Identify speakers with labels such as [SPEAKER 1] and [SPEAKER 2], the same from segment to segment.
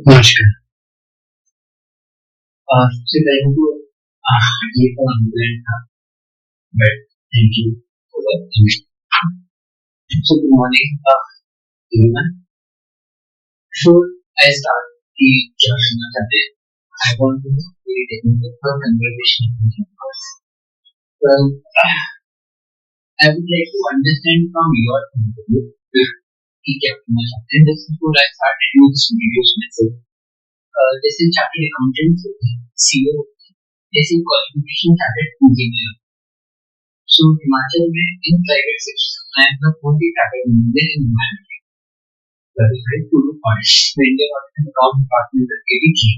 [SPEAKER 1] नमस्कार। सबसे पहले तो ये तो अनप्लान्ड था, but thank you for the invitation. So good morning everyone. Should I start कि क्या करना चाहते हैं? I want to be technical for conversation with you. Well, I would like to understand from your point of view कि क्या करना चाहते हैं. Just before I start doing this videos myself, जैसे चार्टर्ड अकाउंटेंट होते हैं, सीए होते हैं, जैसे qualification chartered engineer. So Himachal में in private sector I am the only chartered engineer in humanity qualified to do audit. तो Indian audit and account department तक के भी की.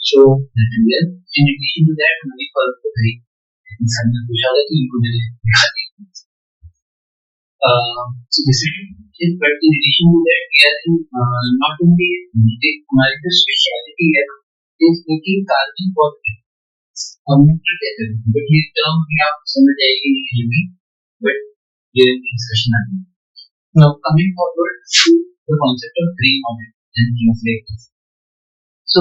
[SPEAKER 1] So that is there. In addition to that मैंने call को भाई इंसान ने पूछा था कि इनको मैंने दिखा दिया. So this is but in addition to that we are in, not only हमारी जो स्पेशलिटी है is making carbon positive. हम मीटर कहते हैं, but ये टर्म भी आप समझ जाएगी नहीं में, but ये डिस्कशन आएगी. Now coming forward to the concept of green audit and things like this. So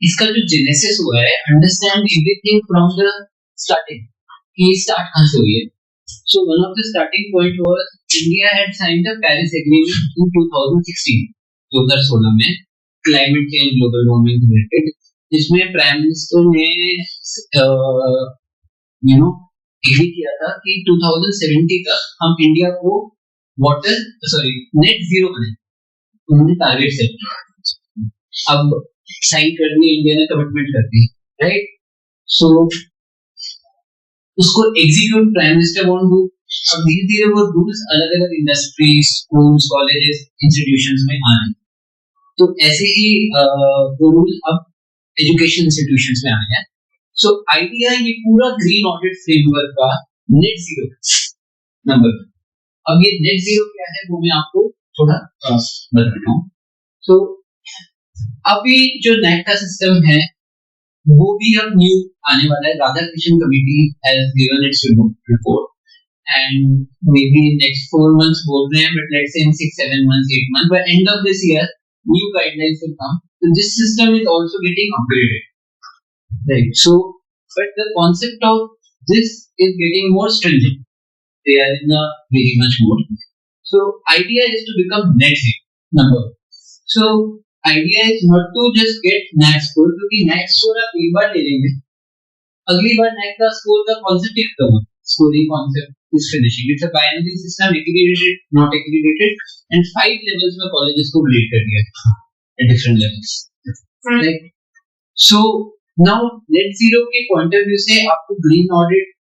[SPEAKER 1] इसका जो genesis हुआ है, understand everything from the starting. कि start कहाँ से हुई है? So one of the starting point was India had signed the Paris Agreement in 2016, 2016 में climate change, global warming related, जिसमें प्राइम मिनिस्टर ने एग्री किया था कि 2070 तक हम इंडिया को नेट जीरो बनाए. उन्होंने टारगेट सेट किया. अब साइन कर दिए, इंडिया ने कमिटमेंट कर दी, राइट? सो उसको execute prime minister want do. अब धीरे धीरे वो रूल्स अलग अलग इंडस्ट्रीज, स्कूल्स, कॉलेजेस, इंस्टीट्यूशंस में आ रहे हैं. तो ऐसे ही वो रूल अब एजुकेशन इंस्टीट्यूशंस में आ गए हैं. सो आइडिया ये पूरा ग्रीन ऑडिट फ्रेमवर्क का नेट जीरो नंबर. अब ये नेट जीरो क्या है वो मैं आपको थोड़ा बताता हूँ. सो अभी जो नेट का सिस्टम है वो भी अब न्यू आने वाला है. Radhakrishnan committee has given its report and maybe next 4 months बोल रहे हैं, but let's say in 6-7 months, 8 months, by end of this year new guidelines will come. So this system is also getting upgraded, right? So but the concept of this is getting more stringent. They are in a very much more. So idea is to become net zero number. So idea is not to just get NAC score, क्योंकि NAC score आप एक बार ले लेंगे, अगली बार NAC का score का concept ही खत्म. Scoring concept is finishing. It's a binary system, accredited, not accredited, and 5 levels में colleges को grade कर दिया at different levels. Right? So now net zero के point of view से आपको green audit,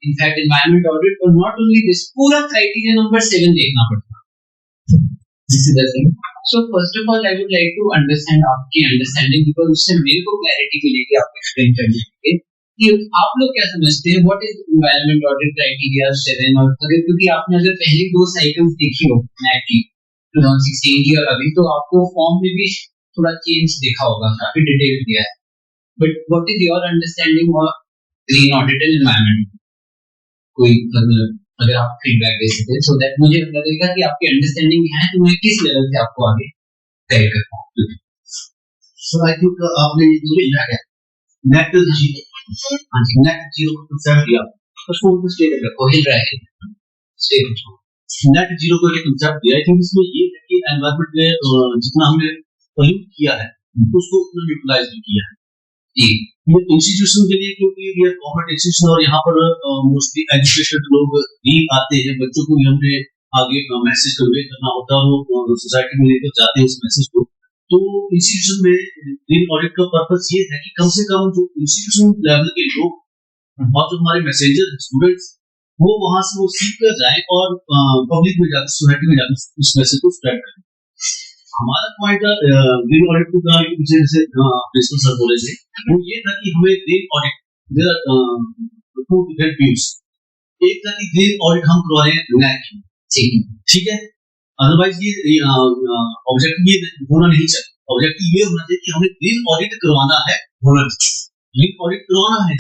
[SPEAKER 1] in fact environment audit, और not only this पूरा criteria number 7 देखना पड़ता. This is the thing. So first of all I would like to understand आपकी understanding, because उससे मेरे को clarity मिलेगी आपको explain करने के कि आप लोग क्या समझते हैं what is environment audit criteria 7. और अगर क्योंकि आपने अगर पहले 2 साइकिल्स देखी हो नैक की 2016 की और अभी, तो आपको फॉर्म में भी थोड़ा चेंज देखा होगा, काफी डिटेल दिया है. But what is your understanding of green audit and environment? कोई अगर आप फीडबैक दे सकते हैं, सो दैट मुझे लगेगा कि आपकी अंडरस्टैंडिंग है तो मैं किस लेवल से आपको आगे गाइड कर पाऊँ.
[SPEAKER 2] सो आई थिंक आपने जो लिखा है नेट जीरो को कंसेप्ट दिया,
[SPEAKER 1] उसको स्टेट रखो, हिल रहा है स्टेट
[SPEAKER 2] नेट जीरो को एक कंसेप्ट दिया. आई थिंक इसमें ये है कि एनवायरनमेंट में जितना हमने पोल्यूट किया है उसको उतना यूटिलाइज भी किया है. ये इंस्टीट्यूशन के लिए, क्योंकि ये गवर्नमेंट इंस्टीट्यूशन और यहाँ पर मोस्टली एजुकेटेड लोग भी आते हैं, बच्चों को भी हमने आगे मैसेज कन्वे करना होता है और सोसाइटी में लेकर जाते हैं उस मैसेज को. तो इंस्टीट्यूशन में ग्रीन ऑडिट का पर्पस ये है कि कम से कम जो इंस्टीट्यूशन लेवल के लोग और जो हमारे मैसेजर स्टूडेंट्स वो वहां से वो सीख कर जाए और पब्लिक में जाकर, सोसाइटी में जाकर उस मैसेज को स्प्रेड करें. हमारा पॉइंट ग्रीन ऑडिट को पीछे जैसे प्रिंसिपल सर बोले थे वो ये था कि हमें green audit there are 2 different views. एक था कि ग्रीन ऑडिट हम करवा रहे हैं नैक, ठीक है, अदरवाइज ये ऑब्जेक्टिव ये होना नहीं चाहिए. ऑब्जेक्टिव ये होना चाहिए कि हमें ग्रीन ऑडिट करवाना है, ग्रीन ऑडिट करवाना है.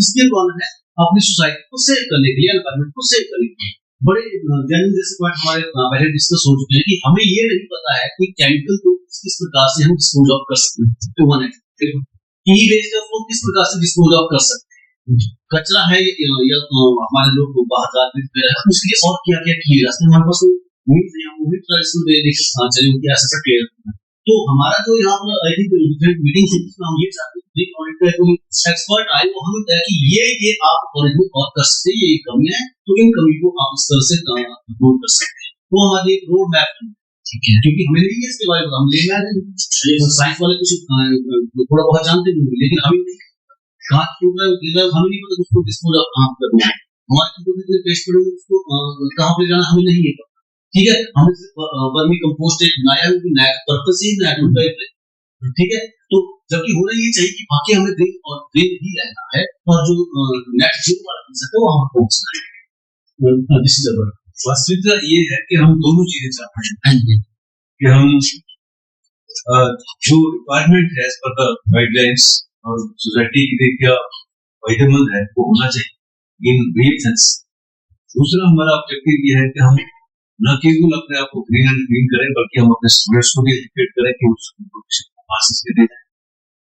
[SPEAKER 2] इसलिए करवाना है अपनी सोसाइटी को सेव करने के लिए, एनवायरनमेंट को सेव करने के लिए. बड़े जैन जैसे पॉइंट हमारे पहले डिस्कस हो चुके हैं कि हमें ये नहीं पता है कि केमिकल को किस प्रकार से हम डिस्पोज ऑफ कर सकते हैं। तो वन है ई वेस्ट को किस प्रकार से डिस्पोज ऑफ कर सकते हैं, कचरा है या हमारे लोग बाहर जाते हैं उसके लिए और क्या क्या किए जा सकते हैं। हमारे पास मीन्स है, हम भी ट्रेडिशनल वे लेकर चले कि ऐसा ऐसा क्लियर करना है। तो हमारा जो यहाँ पर आई थिंक मीटिंग से जिसमें हम ये चाहते हैं ऑडिट का कोई एक्सपर्ट आए वो हमें बताया कि ये आप ऑडिट में और कर सकते हैं, ये कमी है तो इन कमी को आप इस तरह से दूर कर सकते हैं। वो हमारी एक रोड मैप है, ठीक है, क्योंकि हमें नहीं है इसके बारे में, हम लेना साइंस वाले कुछ थोड़ा बहुत जानते भी, लेकिन हमें नहीं कहाँ टूट रहा है हमें नहीं पता, उसको डिस्पोज ऑफ कहाँ करना है, हमारे पेस्ट पर उसको कहाँ पे जाना हमें नहीं है, ठीक है। हमने वर्मी कंपोस्ट एक बनाया है, नया पर्पस ही नया ढूंढा है, ठीक है। तो जबकि होना ये चाहिए कि बाकी हमें ग्रीन और ग्रीन ही रहना है और जो नेट जीरो वाला कंसेप्ट है वो हमें पहुंचना है। दिस इज अवर वास्तविकता ये है कि हम दोनों चीजें चाहते हैं कि हम जो रिक्वायरमेंट है एज पर द गाइडलाइंस और सोसाइटी की लिए क्या फायदेमंद है वो होना चाहिए इन रियल सेंस। दूसरा हमारा ऑब्जेक्टिव ये है कि हम न केवल अपने आप को ग्रीन एंड ग्रीन करें बल्कि हम अपने स्टूडेंट्स को भी एजुकेट करें कि उसको पासिस के दें।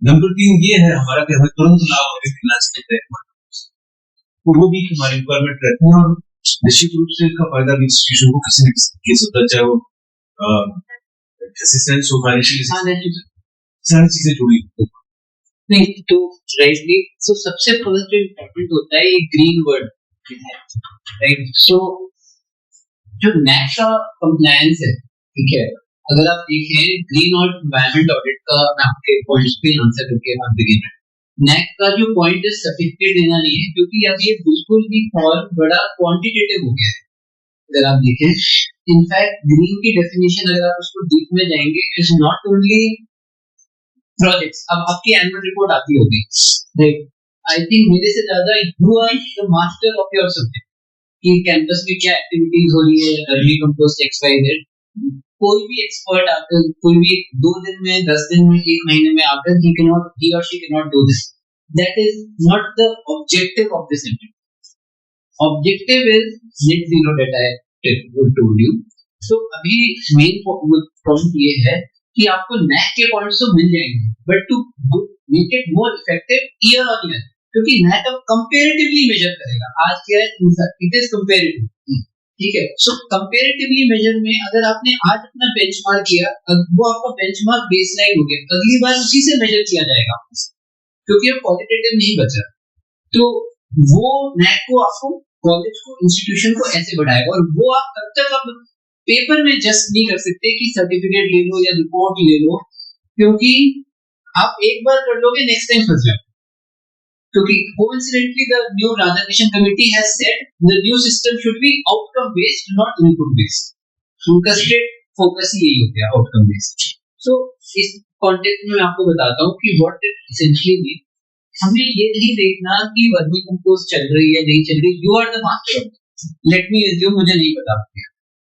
[SPEAKER 2] नंबर 3 ये है हमारा कि हमें तुरंत लाभ हमें मिलना चाहिए, तो वो भी हमारी रिक्वायरमेंट रहती है और निश्चित रूप से इसका फायदा भी इंस्टीट्यूशन को किसी न किसी केस होता है, चाहे वो असिस्टेंस हो फाइनेंशियल सारी चीजें जुड़ी
[SPEAKER 1] नहीं तो राइटली। सो सबसे फर्स्ट जो इम्पोर्टेंट होता है ये ग्रीन वर्ड, राइट। सो जो नेट का कंप्लायंस है, ठीक है, अगर आप देखें ग्रीन और एनवायरमेंट ऑडिट का मैं आपके पॉइंट्स पे आंसर करके आप देखिए नेट का जो पॉइंट है सर्टिफिकेट देना नहीं है, क्योंकि अब ये बिल्कुल भी फॉर्म बड़ा क्वांटिटेटिव हो गया है। अगर आप देखें इनफैक्ट ग्रीन की डेफिनेशन अगर आप उसको डीप में जाएंगे it is not only projects. अब आपकी एनुअल रिपोर्ट आती होगी, राइट, आई थिंक मेरे से ज्यादा you are the master of your subject कि कैंपस में क्या एक्टिविटीज हो रही है, early compost X Y Z. कोई भी एक्सपर्ट आकर कोई भी 2 दिन में 10 दिन में 1 महीने में आकर he or she cannot do this. That is not the objective of this interview. Objective is net zero that I told you. So अभी मेन पॉइंट ये है कि आपको नेक के पॉइंट्स तो मिल जाएंगे, but to make it more effective year on year, क्योंकि नेट अब कंपैरेटिवली मेजर करेगा। आज क्या है, इट इज कंपैरेटिव, ठीक है। सो कंपैरेटिवली मेजर में अगर आपने आज अपना बेंचमार्क किया, वो आपका बेंचमार्क बेसलाइन हो गया, अगली बार उसी से मेजर किया जाएगा, क्योंकि अब क्वालिटेटिव नहीं बचा। तो वो नेट को आपको कॉलेज को इंस्टीट्यूशन को ऐसे बढ़ाएगा, और वो आप तब तक अब पेपर में जस्ट नहीं कर सकते कि सर्टिफिकेट ले लो या रिपोर्ट ले लो, क्योंकि आप एक बार कर लोगे नेक्स्ट टाइम फंस जाओगे। क्योंकि coincidentally the new Radhakrishnan committee has said the new system should be outcome based not input based. उनका स्ट्रेट फोकस ही यही हो गया, आउटकम बेस्ड। सो इस कॉन्टेक्स्ट में मैं आपको बताता हूँ कि व्हाट इट एसेंशियली मीन। हमें ये नहीं देखना कि वर्मी कंपोस्ट चल रही है नहीं चल रही, you are the master, let me assume मुझे नहीं पता।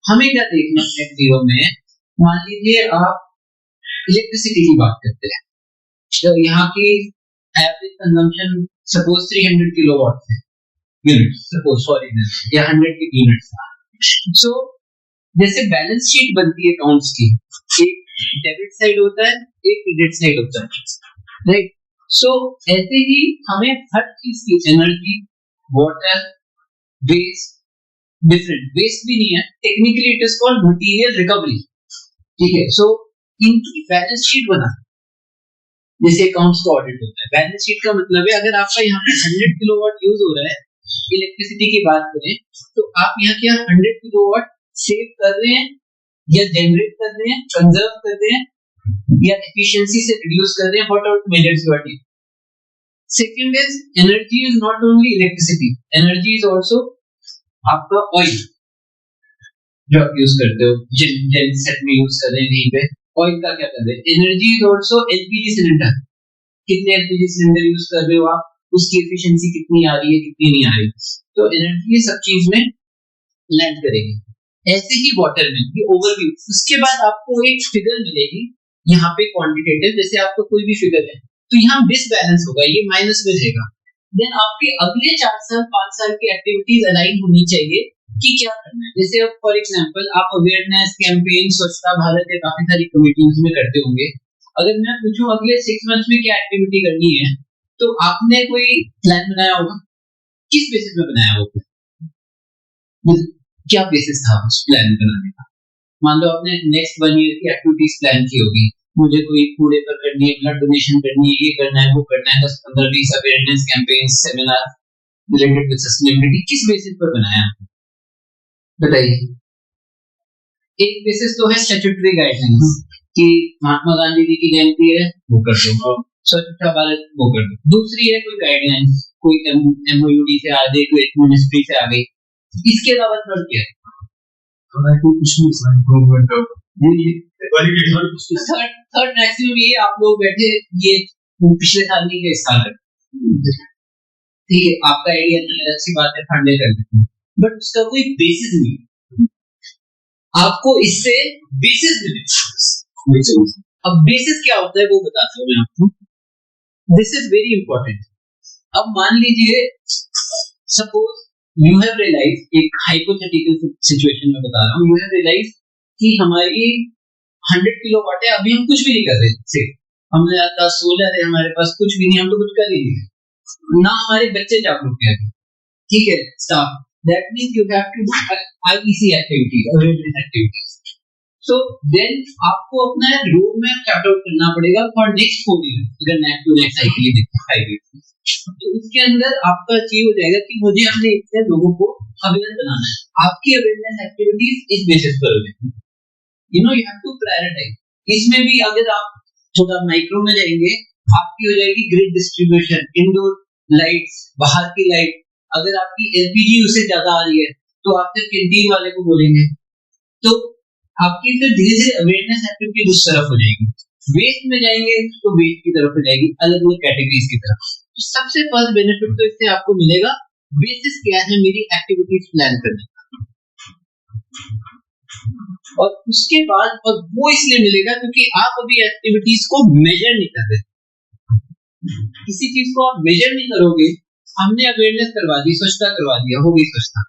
[SPEAKER 1] हमें क्या देखना है जीरो में, मान लीजिए आप इलेक्ट्रिसिटी की बात करते हैं, तो यहाँ की एवरेज कंजम्पशन सपोज 300 किलोवाट है यूनिट, सपोज फॉर एग्जांपल, या 100 की यूनिट्स। सो जैसे बैलेंस शीट बनती है अकाउंट्स की, एक डेबिट साइड होता है, एक क्रेडिट साइड होता है, राइट। सो ऐसे ही हमें हर चीज की energy, water, waste, different waste भी नहीं है, technically it is called material recovery, ठीक है। सो इनकी बैलेंस शीट बना, जैसे अकाउंट्स का ऑडिट होता है। बैलेंस शीट का मतलब है अगर आपका यहाँ पे 100 किलोवाट यूज हो रहा है, इलेक्ट्रिसिटी की बात करें तो आप यहाँ क्या 100 किलोवाट सेव कर रहे हैं या जनरेट कर रहे हैं, कंजर्व कर रहे हैं या एफिशिएंसी से रिड्यूस कर रहे हैं, what are measures you are taking. Second is energy is not only electricity, energy is also आपका ऑयल जो आप यूज करते हो, जेन सेट में यूज कर रहे हैं कहीं पे, ऑयल का क्या कर रहे हैं। Energy is also LPG cylinder, कितने एलपीजी सिलेंडर यूज कर रहे हो आप, उसकी एफिशिएंसी कितनी आ रही है कितनी नहीं आ रही। तो एनर्जी सब चीज में लैंड करेगी। ऐसे ही वाटर में ये ओवरव्यू, उसके बाद आपको एक फिगर मिलेगी यहाँ पे क्वांटिटेटिव, जैसे आपको कोई भी फिगर है तो यहाँ डिसबैलेंस होगा, ये माइनस में रहेगा। देन आपके अगले 4 साल 5 साल की एक्टिविटीज अलाइन होनी चाहिए कि क्या करना है। जैसे अब फॉर एग्जांपल आप अवेयरनेस कैंपेन स्वच्छता भारत या काफी सारी कमिटीज में करते होंगे। अगर मैं पूछूं अगले 6 मंथ्स में क्या एक्टिविटी करनी है, तो आपने कोई प्लान बनाया होगा। किस बेसिस में बनाया होगा, क्या बेसिस था उस प्लान बनाने का। मान लो आपने नेक्स्ट 1 ईयर की एक्टिविटीज प्लान की होगी, मुझे कोई कूड़े पर करनी है, ब्लड डोनेशन करनी है, ये करना है, वो करना है, 10-15-20 awareness campaign seminar related with sustainability. किस बेसिस पर बनाया बताइए। एक बेसिस तो है स्टैट्यूटरी गाइडलाइंस कि महात्मा गांधी जी की जयंती है वो कर दो, स्वच्छता भारत वो कर दो। दूसरी है कोई गाइडलाइंस, कोई एमओयूडी से आ गई, कोई मिनिस्ट्री से आ गई। इसके अलावा थर्ड क्या है,
[SPEAKER 2] कुछ नहीं,
[SPEAKER 1] थर्ड मैक्सिमम ये आप लोग बैठे ये पिछले साल नहीं के साल ठीक है, आपका आइडिया नहीं है, अच्छी बात है, फंडे कर देते हैं, बट उसका कोई बेसिस नहीं। आपको इससे बेसिस मिले। अब बेसिस क्या होता है वो बताता हूँ मैं आपको। This is very important. अब मान लीजिए सपोज यू हैव रियलाइज, एक हाइपोथेटिकल सिचुएशन में बता रहा हूँ, यू हैव रियलाइज कि हमारी 100 किलोवाट है, अभी हम कुछ भी नहीं कर रहे, सिर्फ हमने आता सोलर है, हमारे पास कुछ भी नहीं, हम तो कुछ कर ही नहीं, ना हमारे बच्चे जागरूक हैं, ठीक है staff. That means you have to do IEC activities, awareness activities. So then आपको अपना रोड मैप चार्ट आउट करना पड़ेगा फॉर नेक्स्ट 4 ईयर, अगर नेक्स्ट टू नेक्स्ट साइकिल देखते हैं 5 ईयर। तो उसके अंदर आपका अचीव हो जाएगा कि मुझे अपने इससे लोगों को अवेयर बनाना है। आपकी अवेयरनेस एक्टिविटीज इस बेसिस पर होगी, you know, you have to prioritise. इसमें भी अगर आप थोड़ा माइक्रो में जाएंगे, आपकी हो जाएगी ग्रिड डिस्ट्रीब्यूशन, इंडोर लाइट्स, बाहर की लाइट। अगर आपकी एलपीजी यूसेज ज्यादा आ रही है तो आप फिर कैंटीन वाले को बोलेंगे, तो आपकी फिर धीरे धीरे अवेयरनेस एक्टिविटी उस तरफ हो जाएगी। वेस्ट में जाएंगे तो वेस्ट की तरफ हो जाएगी, अलग अलग कैटेगरीज की तरफ। तो सबसे फर्स्ट बेनिफिट तो इससे आपको मिलेगा, बेसिस क्या है मेरी एक्टिविटीज प्लान करने का। और उसके बाद, और वो इसलिए मिलेगा क्योंकि आप अभी एक्टिविटीज को मेजर नहीं कर रहे। किसी चीज को आप मेजर नहीं करोगे, हमने अवेयरनेस करवा दी, स्वच्छता करवा दिया, हो गई स्वच्छता,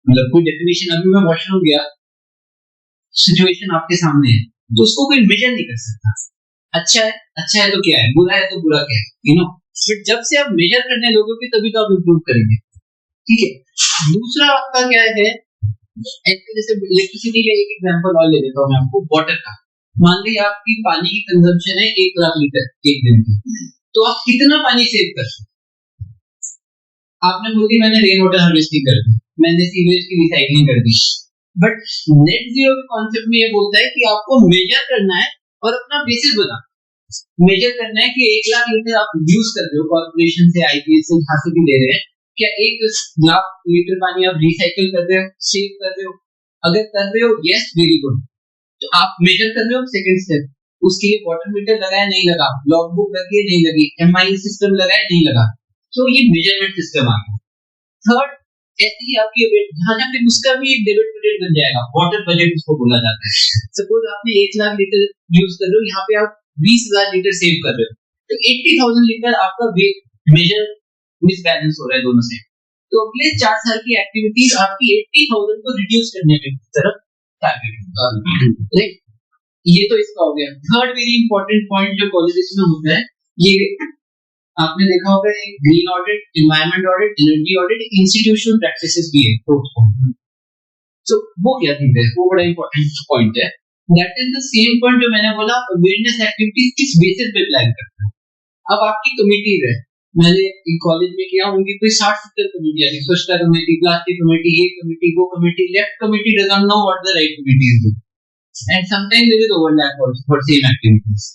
[SPEAKER 1] मतलब कोई डेफिनेशन। अभी मैं वॉशरूम गया, सिचुएशन आपके सामने है, तो उसको कोई मेजर नहीं कर सकता। अच्छा है तो क्या है, बुरा है तो बुरा क्या है, यू नो। बट जब से आप मेजर करने लोगोगे तभी तो आप इम्प्रूव करेंगे, ठीक है। दूसरा आपका क्या है, जैसे इलेक्ट्रिसिटी का एक एग्जांपल और ले लेता हूँ मैं आपको, वाटर का। मान लीजिए आपकी पानी की कंजम्पशन है 1 लाख लीटर एक दिन की, तो आप कितना पानी सेव कर सकते। आपने बोली मैंने रेन वाटर हार्वेस्टिंग कर दी, मैंने सीवेज की रिसाइकलिंग कर दी, बट नेट जीरो के कॉन्सेप्ट में ये बोलता है कि आपको मेजर करना है और अपना बेसिस बना मेजर करना है कि 1 लाख लीटर आप यूज कर रहे हो कॉर्पोरेशन से, आईपीएस से, जहां से भी ले रहे हैं, क्या 1 लाख लीटर पानी आप रिसाइकिल कर रहे हो, सेव कर रहे हो। अगर कर रहे हो, यस, वेरी गुड, तो आप मेजर कर रहे हो। सेकंड स्टेप, उसके लिए वाटर मीटर लगाया नहीं लगा, लॉग बुक लगी नहीं लगी, एमआई सिस्टम लगाया नहीं लगा, तो ये मेजरमेंट सिस्टम आ गया। थर्ड, ऐसे ही आपकी जहां पे उसका भी एक डेबिट क्रेडिट बन जाएगा, वाटर बजट उसको बोला जाता है। सपोज आपने 1 लाख लीटर यूज कर रहे हो, यहाँ पे आप 20,000 लीटर सेव कर रहे हो, तो 80,000 लीटर आपका मेजर मिसबैलेंस हो रहा है दोनों से। तो अगले 4 साल की एक्टिविटीज आपकी 80,000 को रिड्यूस करने की तरफ टारगेट। ये तो इसका हो गया। थर्ड वेरी इंपॉर्टेंट पॉइंट जो कॉलेजेस में होता है, ये आपने देखा होगा, एक green audit, environment audit, energy audit, institutional practices भी है। तो वो क्या चीज है, वो बड़ा इंपॉर्टेंट पॉइंट है। That is the same point जो मैंने बोला, अवेयरनेस एक्टिविटीज किस बेसिस पे प्लान करते हैं। अब आपकी कमिटीज है, मैंने एक कॉलेज में किया, उनकी कोई 60-70 कमेटियां थी, स्वच्छता कमेटी, प्लास्टिक कमेटी, ये कमेटी, वो committee, left committee doesn't know what the right committee is doing, and sometimes there is overlap for same activities,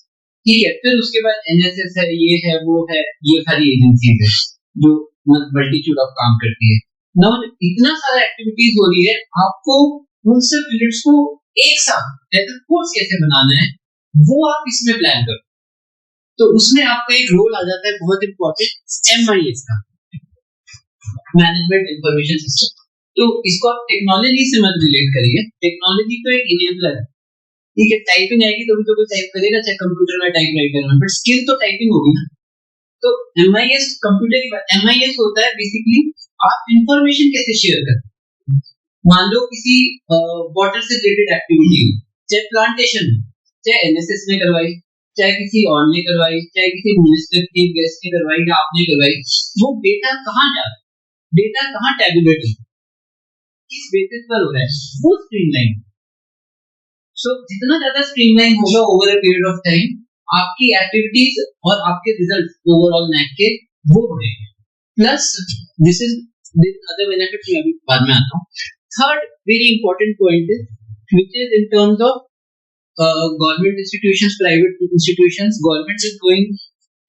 [SPEAKER 1] ठीक है। फिर उसके बाद एनएसएस है, ये है, वो है, ये सारी एजेंसीज है जो मल्टीट्यूड ऑफ काम करती है। नाउ इतना सारा एक्टिविटीज हो रही है, आपको उन सब यूनिट्स को एक साथ एज अ कोर्स कैसे बनाना है, वो आप इसमें प्लान करो। तो उसमें आपका एक रोल आ जाता है बहुत इंपॉर्टेंट, एमआईएस का, मैनेजमेंट इंफॉर्मेशन सिस्टम। तो इसको आप टेक्नोलॉजी से मत रिलेट करिए, टेक्नोलॉजी तो एक इनेबलर है, ठीक है। टाइपिंग आएगी तो भी तो कोई टाइप करेगा, चाहे कंप्यूटर में, टाइपराइटर में, बट स्किल तो टाइपिंग होगी ना। तो एमआईएस कंप्यूटर की बात, एमआईएस होता है बेसिकली आप इंफॉर्मेशन कैसे शेयर करते हैं, मान लो किसी वाटर से रिलेटेड एक्टिविटी हो, चाहे प्लांटेशन हो, चाहे एनएसएस ने करवाई, चाहे किसी और ने करवाई, चाहे किसी मिनिस्टर चीफ गेस्ट ने करवाई या आपने करवाई, वो डेटा कहाँ जा रहा है, डेटा कहाँ टैबुलेट हो, किस बेसिस पर हो रहा है, वो स्ट्रीमलाइन। सो जितना ज्यादा स्ट्रीमलाइन होगा over a period of time, आपकी एक्टिविटीज और आपके रिजल्ट ओवरऑल नेट के वो बढ़ेंगे। Plus this is other benefit मैं अभी बाद में आता हूँ। Third very important point is which is in terms of government institutions, private institutions, government is going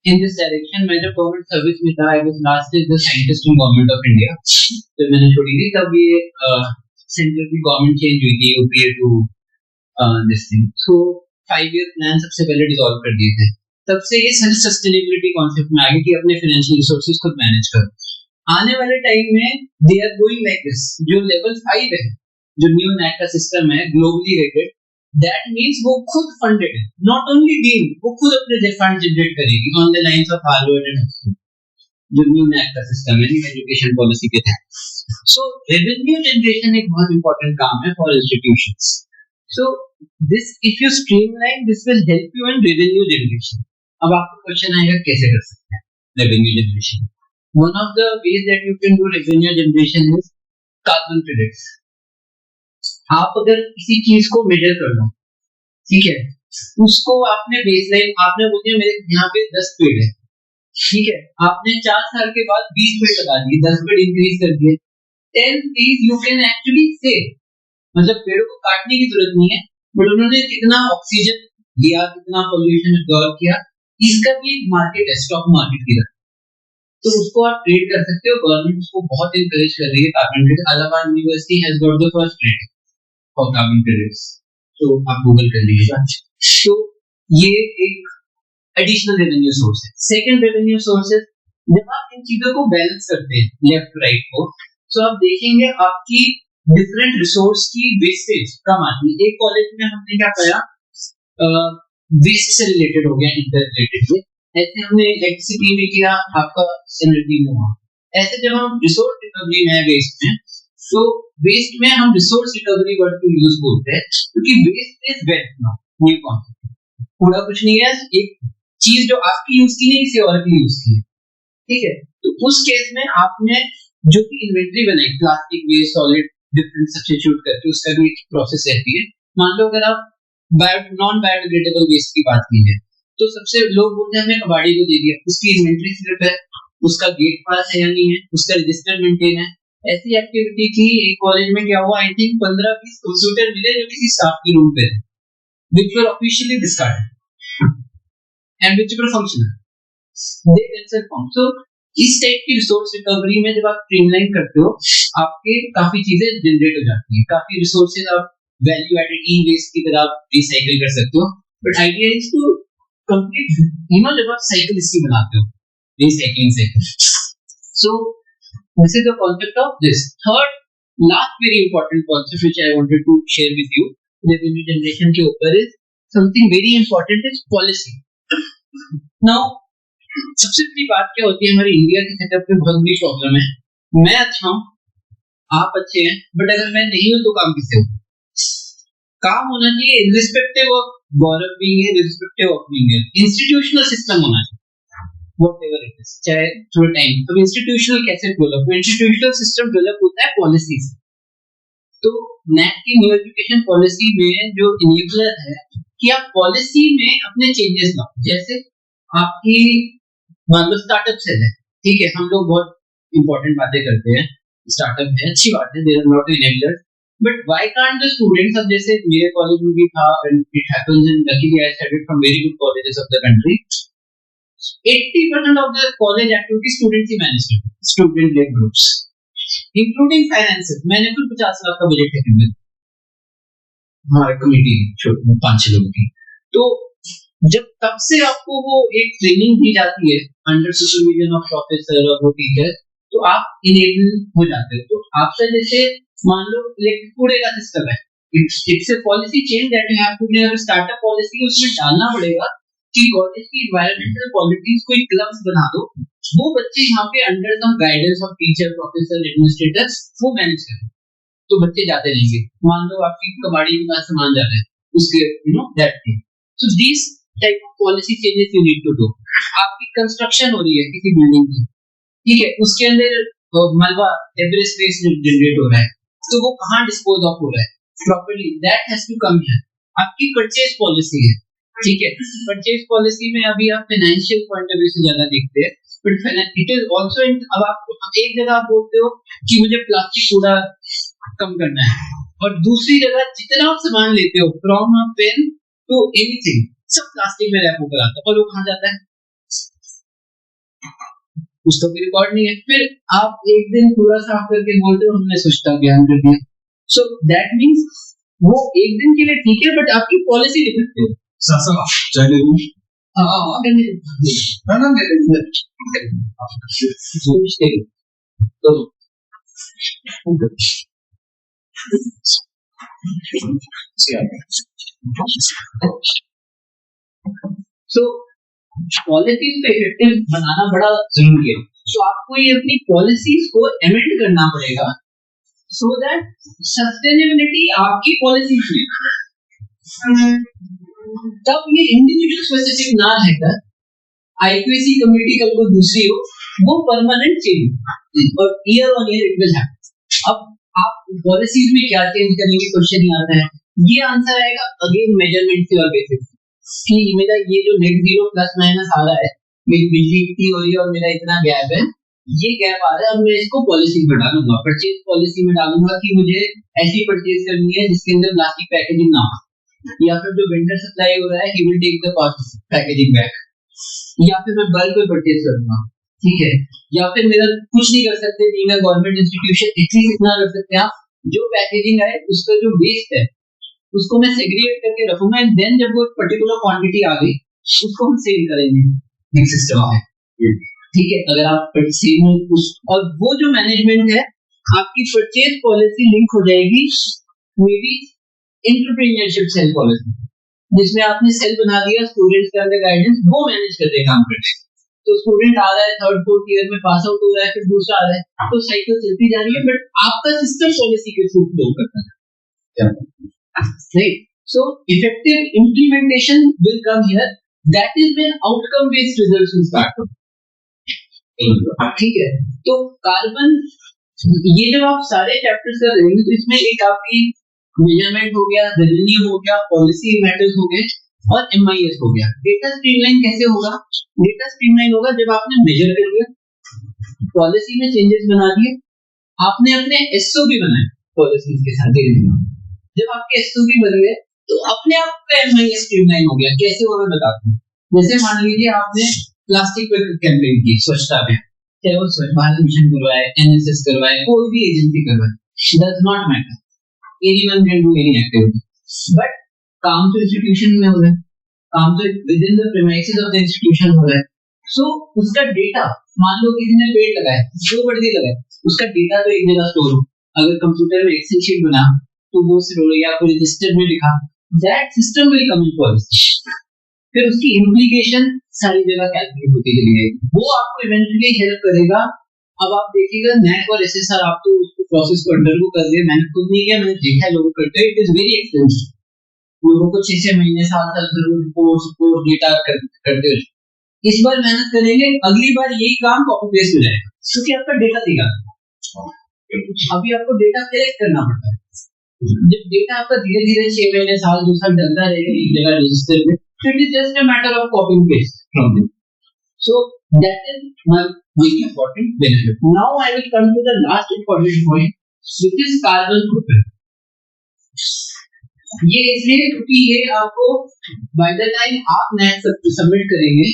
[SPEAKER 1] in this direction. मैं जब government service में था, I was last year the scientist in government of India. जब मैंने छोड़ी थी तब ये सेंट्रल की गवर्नमेंट चेंज हुई थी UPA to this thing, so 5-year plan सबसे पहले डिसॉल्व कर दिए थे। तब से ये सेल्फ सस्टेनेबिलिटी कॉन्सेप्ट में आ गया कि अपने फाइनेंशियल रिसोर्सेज खुद मैनेज करो। आने वाले टाइम में they are going like this. जो लेवल 5 है, जो न्यू नेट का सिस्टम है ग्लोबली रेटेड, दैट मींस वो खुद फंडेड है, नॉट ओनली डीम, वो खुद अपने फंड जनरेट करेगी on the lines of Harvard and जो न्यू नेट का सिस्टम है, न्यू एजुकेशन पॉलिसी के तहत। सो रेवेन्यू जनरेशन एक बहुत इंपॉर्टेंट काम है for institutions. So this if you streamline this will help you in revenue generation. अब आपको क्वेश्चन आएगा कैसे कर सकते हैं revenue generation. One of the ways that you can do revenue generation is carbon credits. आप अगर किसी चीज को मेजर कर लो, ठीक है, उसको आपने बेसलाइन, आपने बोल मेरे यहाँ पे 10 पेड़ है, ठीक है, आपने 4 साल के बाद 20 पेड़ लगा दिए, 10 पेड़ इंक्रीज कर दिए, 10 trees you can actually save। मतलब पेड़ों को काटने की जरूरत नहीं है, बट उन्होंने कितना ऑक्सीजन दिया, कितना पोल्यूशन एब्जॉर्ब किया, इसका भी एक मार्केट है, स्टॉक मार्केट की तरह, तो उसको आप ट्रेड कर सकते हो। गवर्नमेंट उसको बहुत इनकरेज कर रही है carbon credit. Allahabad university has got the first rate for carbon credits, तो आप गूगल कर लीजिएगा। तो ये एक एडिशनल रेवेन्यू सोर्स है। सेकंड रेवेन्यू सोर्स है जब आप इन चीजों को बैलेंस करते हैं लेफ्ट राइट को, तो आप देखेंगे आपकी डिफरेंट रिसोर्स की वेस्टेज कम आती है। एक कॉलेज में हमने क्या किया, वेस्ट से रिलेटेड हो गया, इंटर रिलेटेड, ऐसे हमने इलेक्ट्रिसिटी में किया, आपका एनर्जी में हुआ। ऐसे जब हम रिसोर्स रिकवरी में वेस्ट में, तो वेस्ट में हम रिसोर्स रिकवरी वर्ड को यूज बोलते हैं, क्योंकि waste is wealth now, new concept. पूरा कुछ नहीं है, एक चीज जो आपकी यूज की नहीं, किसी और की यूज की है, ठीक है। तो उस केस में आपने जो भी इन्वेंटरी बनाई, plastic waste, solid, different substitute करके, उसका भी एक प्रोसेस रहती है। मान लो अगर आप नॉन बायोडिग्रेडेबल वेस्ट की बात कीजिए, तो सबसे लोग बोलते हैं हमने कबाड़ी को दे दिया, उसकी इन्वेंटरी सिर्फ है, उसका गेट पास है या नहीं है, उसका रजिस्टर मेंटेन है। ऐसी एक्टिविटी की एक कॉलेज में क्या हुआ, आई थिंक 15-20 कंप्यूटर मिले जो किसी स्टाफ के रूम पे थे, which were officially discarded and which were functional, they themselves found। So इस टाइप की रिसोर्स रिकवरी में जब आप स्ट्रीमलाइन करते हो, आपके काफी चीजें जनरेट हो जाती हैं, काफी रिसोर्सेज आप वैल्यू एडेड ई वेस्ट की तरह आप रिसाइकिल कर सकते हो। But idea is to complete, you know, जब आप साइकिल इसकी बनाते हो, recycling cycle. So this is the concept of this. Third last very important concept which I wanted to share with you revenue generation के ऊपर is something very important, is policy. Now सबसे बड़ी बात क्या होती है, हमारे इंडिया के सेटअप पे बहुत बड़ी प्रॉब्लम है, मैं अच्छा हूं, आप अच्छे हैं, बट अगर मैं नहीं हूं तो काम किससे हो? काम होना चाहिए irrespective of Gaurav being here, irrespective of being here, institutional system होना चाहिए, व्हाटएवर इट इज, चाहे थ्रू टाइम। तो इंस्टीट्यूशनल कैसे डेवलप, इंस्टीट्यूशनल सिस्टम डेवलप होता है पॉलिसी से। तो नेट की न्यू एजुकेशन पॉलिसी में जो इनेबलर है कि आप पॉलिसी में अपने चेंजेस लाओ। जैसे आपकी मान लो स्टार्टअप से है, ठीक है, हम लोग बहुत इंपॉर्टेंट बातें करते हैं, स्टार्टअप है, अच्छी बात है, there are not enablers, but why can't the students, अब जैसे मेरे कॉलेज में भी था, it happens in luckily I studied from very good colleges of the country, 80% of the college activity students ही मैनेज करते हैं, student led groups, including finances. मैंने खुद 50 लाख का बजट है हमारे कमेटी 5-6 लोगों की। तो जब तब से आपको वो एक ट्रेनिंग दी जाती है अंडर सुपरविजन ऑफ प्रोफेसर और वो टीचर, तो आप इनेबल हो जाते हो। तो आपसे जैसे मान लो इलेक्ट्रिक कूड़े का सिस्टम है, it's a policy change that you have to do, अगर स्टार्टअप पॉलिसी उसमें डालना पड़ेगा कि कॉलेज की एनवायरमेंटल पॉलिसीज कोई क्लब्स बना दो, वो बच्चे यहाँ पे under some guidance of teacher, professor, administrators वो मैनेज करें। तो बच्चे जाते रहेंगे। मान लो आपकी कबाड़ी के पास सामान जा रहा है, उसके that thing. So this type of policy changes you need to do. आपकी कंस्ट्रक्शन हो रही है किसी बिल्डिंग की, ठीक है, उसके अंदर मलबा डेब्रिस वेस्ट जनरेट हो रहा है, तो वो कहाँ डिस्पोज ऑफ हो रहा है properly, that has to come here. आपकी परचेज पॉलिसी है, ठीक है, परचेज पॉलिसी में अभी आप फाइनेंशियल पॉइंट ऑफ व्यू से ज्यादा देखते हैं, बट इट इज आल्सो अब आप एक जगह आप बोलते हो कि मुझे प्लास्टिक कूड़ा कम करना है, और दूसरी जगह जितना आप सामान लेते हो from a pen to anything सब प्लास्टिक में रैप होकर आता है, और वो कहाँ जाता है, उसका कोई रिकॉर्ड नहीं है। फिर आप एक दिन पूरा साफ करके बोलते हो हमने स्वच्छता अभियान कर दिया। सो दैट मींस वो एक दिन के लिए ठीक है, बट आपकी पॉलिसी डिफेक्टिव है।
[SPEAKER 2] चाहे
[SPEAKER 1] सो पॉलिसीज को इफेक्टिव बनाना बड़ा जरूरी है। सो आपको ये अपनी पॉलिसीज को एमेंड करना पड़ेगा सो दैट सस्टेनेबिलिटी आपकी पॉलिसीज में, तब ये इंडिविजुअल स्पेसिफिक ना रहकर आईक्यूसी कम्युनिटी कल को दूसरी हो, वो परमानेंट चेंज और year on year it will happen. अब आप पॉलिसीज में क्या चेंज करेंगे क्वेश्चन ही आता है, ये आंसर आएगा अगेन मेजरमेंट के बेसिस कि मेरा ये जो नेट जीरो प्लस माइनस आ रहा है, मेरी बिजली इतनी हो रही है और मेरा इतना गैप है, ये गैप आ रहा है, अब मैं इसको पॉलिसी में डालूंगा, परचेज पॉलिसी में डालूंगा कि मुझे ऐसी परचेज करनी है जिसके अंदर प्लास्टिक पैकेजिंग ना हो, या फिर जो वेंडर सप्लाई हो रहा है ही will take the packaging back, या फिर मैं बल्क में परचेज करूंगा, ठीक है, या फिर मेरा कुछ नहीं कर सकते being a government institution, at least इतना कर सकते हैं आप जो पैकेजिंग है उसका जो वेस्ट है उसको मैं सेग्रीगेट करके रखूंगा, एंड देन जब वो पर्टिकुलर क्वांटिटी आ गई उसको हम सेल करेंगे। एक सिस्टम है, ठीक है, अगर आप सेल में उस और वो जो मैनेजमेंट है आपकी परचेज पॉलिसी लिंक हो जाएगी may be entrepreneurship cell policy, जिसमें आपने सेल बना दिया, स्टूडेंट्स के अंदर गाइडेंस वो मैनेज कर देगा काम करने। तो स्टूडेंट आ रहा है थर्ड फोर्थ ईयर में पास आउट हो रहा है, फिर दूसरा आ रहा है, तो साइकिल चलती जा रही है, बट आपका सिस्टम पॉलिसी के थ्रू फ्लो करता है, right? So effective implementation will come here. That is when outcome based results will start. ठीक है, तो कार्बन ये जब आप सारे चैप्टर्स कर रहे हैं तो इसमें एक आपकी मेजरमेंट हो गया, रेवेन्यू हो गया, पॉलिसी मैटर्स हो गए और एमआईएस हो गया। डेटा स्ट्रीमलाइन कैसे होगा? डेटा स्ट्रीमलाइन होगा जब आपने मेजर कर लिया, पॉलिसी में चेंजेस बना दिए, आपने अपने एसओपी बनाए पॉलिसीज के साथ धीरे-धीरे, जब आपके एसओपी बन गए तो अपने आप का एमआईएस स्ट्रीमलाइन हो गया। कैसे होगा मैं बताता हूँ। जैसे मान लीजिए आपने प्लास्टिक पे कैंपेन की स्वच्छता में, चाहे वो स्वच्छ भारत मिशन करवाए, एनएसएस करवाए, कोई भी एजेंसी करवाए, does not matter, anyone can do any activity, but काम तो इंस्टीट्यूशन में हो रहा है, काम तो with in the premises of the institution हो रहा है। सो उसका डेटा, मान लो किसी ने पेड़ लगाया, दो बढ़ती लगाए, उसका डेटा तो एक जगह स्टोर हो, अगर कंप्यूटर में एक्सेल शीट बना तो वो स्टोर या कोई रजिस्टर में लिखा, that system will come in policy, फिर उसकी इम्प्लीकेशन सारी जगह कैलकुलेट होती चली जाएगी, वो आपको इवेंचुअली हेल्प करेगा। अब आप देखिएगा नेट और एसएसआर आप तो उसको प्रोसेस को अंडरगो कर रहे हैं, मैंने खुद नहीं किया, मैंने देखा है लोग करते हैं, इट इज वेरी एक्सपेंसिव, लोगों को 6 महीने 7 साल रिपोर्ट डेटा करते हो। इस बार मेहनत करेंगे, अगली बार यही काम कॉपी पेस्ट हो जाएगा क्योंकि आपका डेटा दिखा, अभी आपको डेटा कलेक्ट करना पड़ता है। जब डेटा आपका धीरे धीरे 6 महीने साल 2 साल डलता रहेगा एक जगह रजिस्टर में, तो it is just a matter of copy paste from there. So that is one very important benefit. Now I will come to the last important point which is carbon footprint. ये इसलिए क्योंकि ये आपको by the time आप net submit करेंगे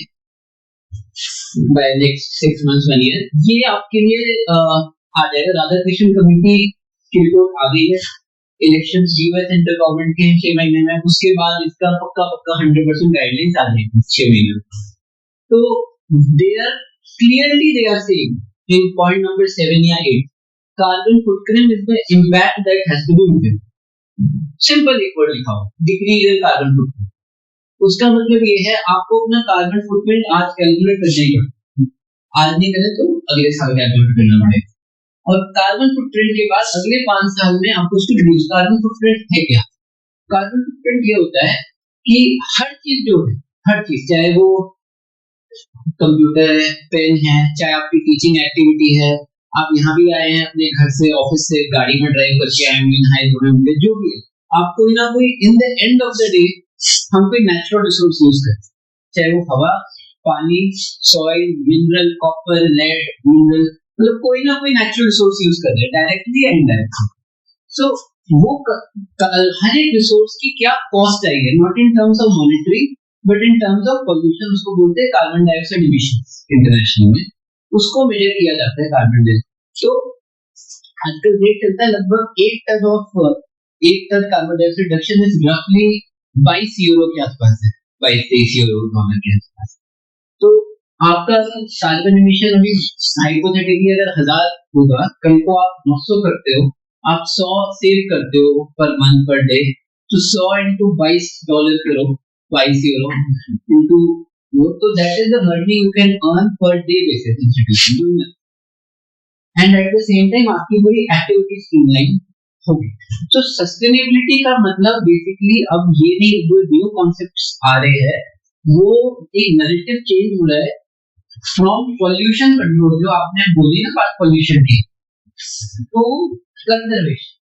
[SPEAKER 1] by next 6 months 1 year, ये आपके लिए आ जाएगा। राधाकृष्णन कमेटी की रिपोर्ट आ गई है, इलेक्शंस यूएस सेंट्रल गवर्नमेंट के 6 महीने में, उसके बाद इसका पक्का 100% गाइडलाइंस आ जाएगी 6 महीने में। तो they are clearly they are saying in point number 7 या 8, carbon footprint is the impact that has to be meted. Simple एक वर्ड लिखा हो, डिक्रीज इन कार्बन फुटप्रिंट। उसका मतलब ये है आपको अपना कार्बन फुटप्रिंट आज कैलकुलेट करना ही पड़ेगा, आज नहीं करें तो अगले साल कैलकुलेट करना पड़ेगा। और कार्बन फुटप्रिंट के बाद अगले 5 साल में आपको उसको रिड्यूस। कार्बन फुटप्रिंट है क्या? कार्बन फुटप्रिंट ये होता है कि हर चीज जो है, हर चीज, चाहे वो कंप्यूटर है, पेन है, चाहे आपकी टीचिंग एक्टिविटी है, आप यहाँ भी आए हैं अपने घर से, ऑफिस से, गाड़ी में ड्राइव करके आए होंगे, जो भी है, आप कोई ना कोई in the end of the day हम कोई नेचुरल रिसोर्स यूज करते हैं, चाहे वो हवा, पानी, soil, mineral, copper, lead, mineral, मतलब कोई ना कोई नेचुरल रिसोर्स यूज कर रहे हैं डायरेक्टली या इनडायरेक्टली। सो वो हर एक रिसोर्स की क्या कॉस्ट आई है, not in terms of monetary but in terms of pollution, उसको बोलते हैं कार्बन डाइऑक्साइड इमिशंस इंटरनेशनल में, उसको मेजर किया जाता है कार्बन डाइऑक्साइड। तो आजकल रेट चलता है लगभग 1 tonne carbon dioxide reduction is रफली 22 यूरो के आसपास है, 22-23 यूरो डॉलर के आसपास। तो आपका कार्बन इमिशन अभी हाइपोथेटिकली अगर 1000 होगा, कल को आप 900 करते हो, आप 100 सेव करते हो पर मंथ पर डे, तो 100 into $22 करो, 22 यूरो into वो, तो that is the money you can earn per day basis institution doing that. And at the same time आपकी पूरी एक्टिविटी स्ट्रीमलाइन होगी। तो सस्टेनेबिलिटी का मतलब बेसिकली अब ये नहीं, जो न्यू कॉन्सेप्ट्स आ रहे हैं वो एक नैरेटिव चेंज हो रहा है फ्रॉम पॉल्यूशन कंट्रोल, जो आपने बोली ना बात पॉल्यूशन की, तो कंजर्वेशन,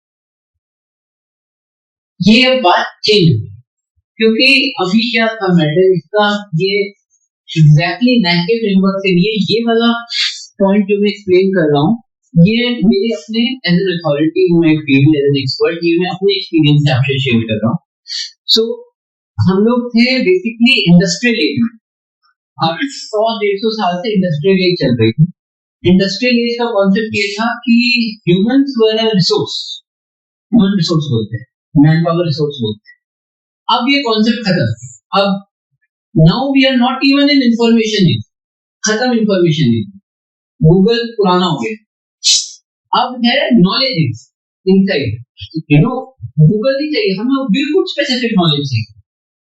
[SPEAKER 1] ये अब बात चेंज हुई। क्योंकि अभी क्या था मैटर इसका, ये एग्जैक्टली नैके फ्रेमवर्क से लिए, ये वाला पॉइंट जो मैं एक्सप्लेन कर रहा हूँ, ये मेरे अपने एज एन अथॉरिटी, मैं फील्ड एज एन एक्सपर्ट, ये मैं अपने एक्सपीरियंस से आपसे शेयर कर रहा हूँ। सो हम लोग थे बेसिकली इंडस्ट्रियल एज में, अब 100-150 साल से इंडस्ट्रियल एज चल रही थी। इंडस्ट्रियल एज का कॉन्सेप्ट ये था कि humans were a resource, human resource बोलते हैं, मैन पावर रिसोर्स बोलते हैं। अब ये कॉन्सेप्ट खत्म, अब now we are not even in information age, खत्म इंफॉर्मेशन एज, गूगल पुराना हो गया, अब है knowledge age, inside, you know, Google नहीं चाहिए हमें, बिल्कुल स्पेसिफिक नॉलेज चाहिए,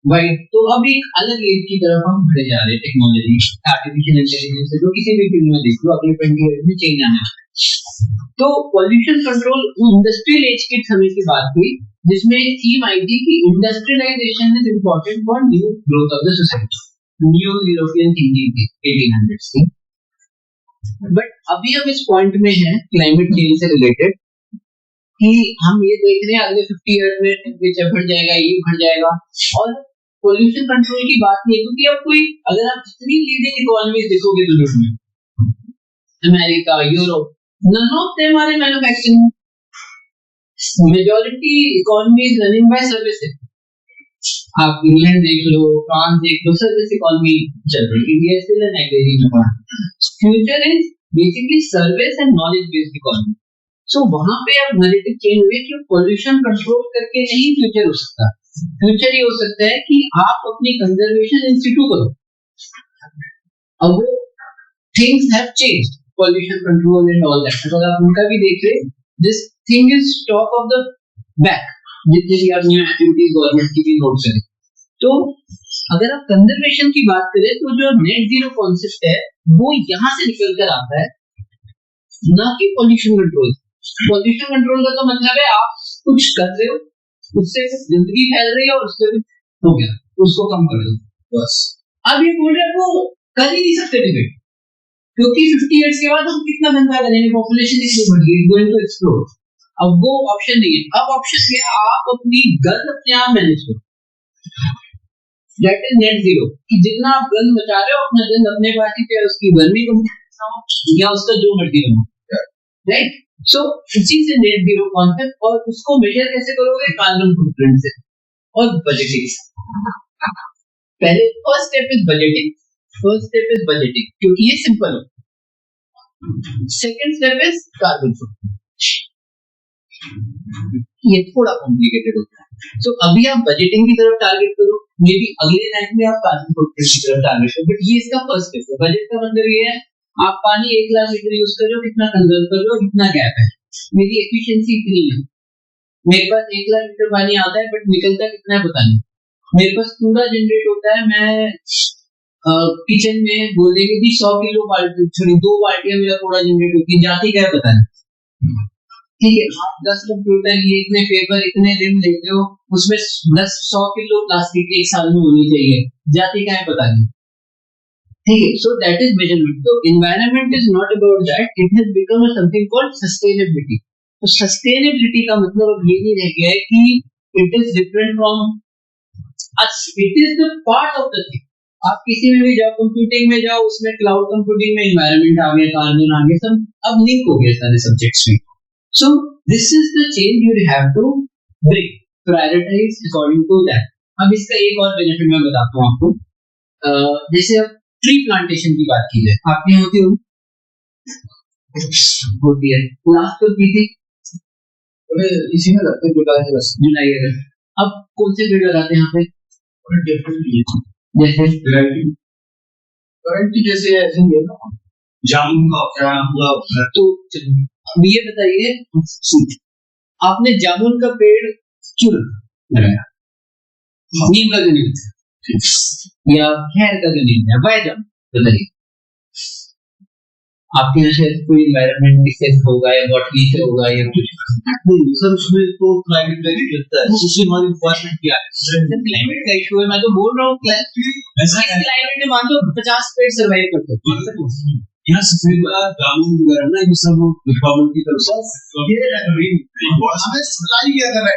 [SPEAKER 1] राइट। तो अब एक अलग एज की तरफ हम बढ़े जा रहे हैं, टेक्नोलॉजी, आर्टिफिशियल इंटेलिजेंस से, जो किसी भी फील्ड में देख लो अगले 20 ईयर में चेंज आने वाला है। तो पॉल्यूशन कंट्रोल इंडस्ट्रियल एज के समय की बात हुई, जिसमें एक थीम आई थी कि industrialisation is important for new growth of the society, new European thinking की 1800s की। बट अभी हम इस पॉइंट में हैं क्लाइमेट चेंज से रिलेटेड, कि हम ये देख रहे हैं अगले 50 ईयर में टेम्परेचर बढ़ जाएगा, ये बढ़ जाएगा, और पॉल्यूशन कंट्रोल की बात नहीं है, क्योंकि अब कोई, अगर आप जितनी लीडिंग इकोनॉमीज देखोगे दुनिया में, America, Europe, none of them are manufacturing, majority economies running by services. आप इंग्लैंड देख लो, फ्रांस देख लो, सर्विस इकोनॉमी चल रही है, इंडिया स्टिल एन एग्री में पड़ा। Future is basically service and knowledge based economy. So वहां पे अब नैरेटिव चेंज हुए कि पॉल्यूशन कंट्रोल करके नहीं फ्यूचर हो सकता, फ्यूचर ये हो सकता है कि आप अपनी कंजर्वेशन इंस्टीट्यूट करो। अब वो things have changed, pollution control and all that, अगर आप उनका भी देख रहे, this thing is top of the back, जितने भी आप न्यू एक्टिविटीज गवर्नमेंट की भी नोट करें। तो अगर आप कंजर्वेशन की बात करें, तो जो नेट जीरो कॉन्सेप्ट है वो यहाँ से निकल कर आता है, ना कि पॉल्यूशन कंट्रोल। पॉल्यूशन कंट्रोल का तो मतलब है आप कुछ कर रहे हो, उससे जिंदगी फैल रही है और उससे हो गया, उसको कम कर दो बस। अब ये बोल रहे हैं वो कर ही नहीं सकते डिबेट, क्योंकि 50 इयर्स के बाद हम कितना गंदा करेंगे, पॉपुलेशन इतनी बढ़ गई, गोइंग टू एक्सप्लोड। अब वो ऑप्शन नहीं है, अब ऑप्शन क्या है, आप अपनी गंद अपने आप मैनेज करो, दैट इज नेट जीरो, कि जितना आप गंद मचा रहे हो अपना गंद अपने पास ही, चाहे उसकी गर्मी कम या उसका जो मर्जी बनो, राइट। सो इसी से नेट जीरो कॉन्सेप्ट, और उसको मेजर कैसे करोगे, कार्बन फुटप्रिंट से और बजटिंग। पहले first step is budgeting, first step is budgeting, क्योंकि ये सिंपल हो। Second step is carbon footprint, ये थोड़ा कॉम्प्लिकेटेड होता है। सो अभी आप बजटिंग की तरफ टारगेट करो, मे बी अगले टाइम में आप कार्बन फुटप्रिंट की तरफ टारगेट करो, बट ये इसका फर्स्ट स्टेप है। बजट का मतलब ये है आप पानी 1 लाख लीटर यूज कर रहे हो, कितना कंजर्व कर रहे हो, कितना गैप है, मेरी एफिशिएंसी इतनी है, मेरे पास 1 लाख लीटर पानी आता है बट निकलता कितना है पता नहीं, मेरे पास कूड़ा जनरेट होता है, मैं किचन में बोल देंगे कि 100 किलो बाल्टी, 2 बाल्टियां मेरा कूड़ा जनरेट होती है, जाती क्या है पता नहीं, ठीक है, आप 10 कंप्यूटर लिए इतने पेपर इतने दिन लेते हो, उसमें 100 किलो प्लास्टिक एक साल में होनी चाहिए, जाती क्या है पता नहीं। ठीक है, so that is measurement. So environment is not about that, it has become a something called sustainability. तो sustainability का मतलब अब ये नहीं रह गया है कि it is different from us, it is the part of the thing. आप किसी में भी जाओ, कंप्यूटिंग में जाओ, उसमें क्लाउड कंप्यूटिंग में एनवायरनमेंट आ गया, कार्बन आ गया, सब अब लिंक हो गए सारे सब्जेक्ट्स में. So this is the change you have to bring, prioritize according to that. अब इसका एक और बेनिफिट मैं बताता हूँ आपको. जैसे अब ट्री प्लांटेशन की बात की जाए, आपके यहाँ होती है लास्ट तो की थी इसी में लगते हैं जुलाई अगस्त. अब कौन से पेड़ लगाते हैं यहाँ पे? जैसे करंट जैसे ऐसे ही है ना, जामुन का तो अब ये बताइए, आपने जामुन का पेड़ क्यों लगाया? नीम का क्यों नहीं या खैर का क्यों नहीं? वह जामुन बताइए. आपके यहाँ शायद कोई एनवायरनमेंट से होगा या बॉटनी से होगा या कुछ
[SPEAKER 2] नहीं सर, उसमें तो क्लाइमेट का इशू रहता है. उसमें हमारी रिक्वायरमेंट क्या है?
[SPEAKER 1] क्लाइमेट का इशू है. मैं तो बोल रहा हूँ क्लाइमेट में मान लो 50 पेड़ सर्वाइव करते हैं
[SPEAKER 2] यहाँ सफेद वाला जामुन वगैरह ना, ये सब गवर्नमेंट की तरफ से सप्लाई किया कर रहा है.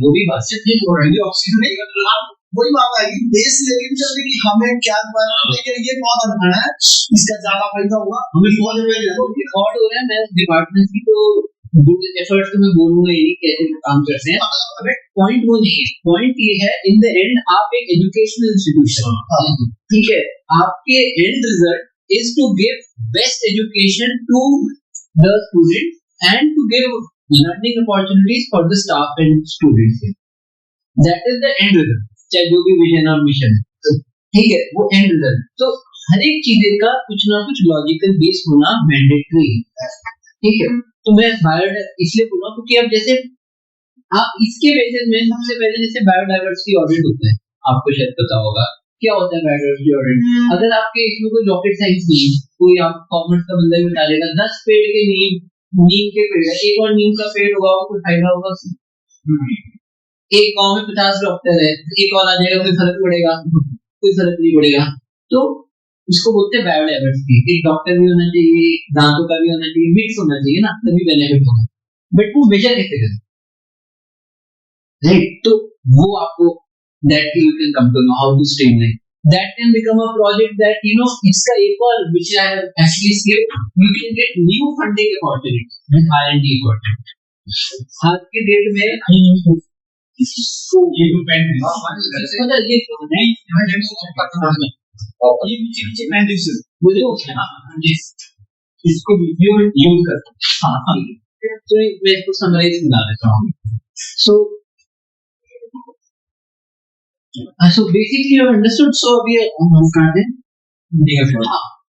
[SPEAKER 1] वो भी बात से ठीक हो रही है.
[SPEAKER 2] ऑक्सीजन वही बात आएगी बेस लेकिन चलते कि हमें क्या ये बहुत अच्छा है, इसका ज्यादा फायदा होगा हमें.
[SPEAKER 1] रिकॉर्ड हो रहा है. मैं डिपार्टमेंट की तो गुड एफर्ट्स तो मैं बोलूंगा ही कैसे काम करते हैं, बट पॉइंट वो नहीं है. पॉइंट ये है, इन द एंड आप एक एजुकेशनल इंस्टीट्यूशन, ठीक है, आपके end result is to give best education to the student and to give learning opportunities for the staff and students. That is the end result, चाहे जो भी विजन और mission है. ठीक है, वो एंड रिजल्ट. तो हर एक चीज का कुछ ना कुछ लॉजिकल बेस होना मैंडेटरी है. ठीक है, तो मैं इसलिए बोल रहा हूँ क्योंकि अब जैसे आप इसके बेसिस में सबसे पहले जैसे बायोडाइवर्सिटी ऑडिट होता है, आपको शायद पता होगा क्या होता है बायोडाइवर्सिटी ऑडिट. अगर आपके इसमें कोई रॉकेट साइंस नहीं है, कोई आप कॉमर्स का बंदा भी बता देगा 10 पेड़ के नीम के पेड़ है, एक और नीम का पेड़ होगा, कोई फायदा होगा उसमें? एक गांव में 50 डॉक्टर है, एक और आ जाएगा, कोई फर्क पड़ेगा? कोई फर्क नहीं पड़ेगा. तो उसको बोलते हैं बायोडाइवर्सिटी. एक डॉक्टर भी होना चाहिए, दांतों का भी होना चाहिए, मिक्स होना चाहिए ना, तभी बेनिफिट होगा. बट वो मेजर कैसे करें, राइट? तो वो आपको that you can come to know how to streamline. That can become a project that इसका एक और which I have actually skipped, you can get new funding opportunities with R&D opportunities. आज के डेट में ये भी पेन ये पीछे पेंटिस इसको यूज करते हैं. हाँ, तो मैं इसको समराइज बना देता हूँ. So basically you have understood. So अभी हम करते हैं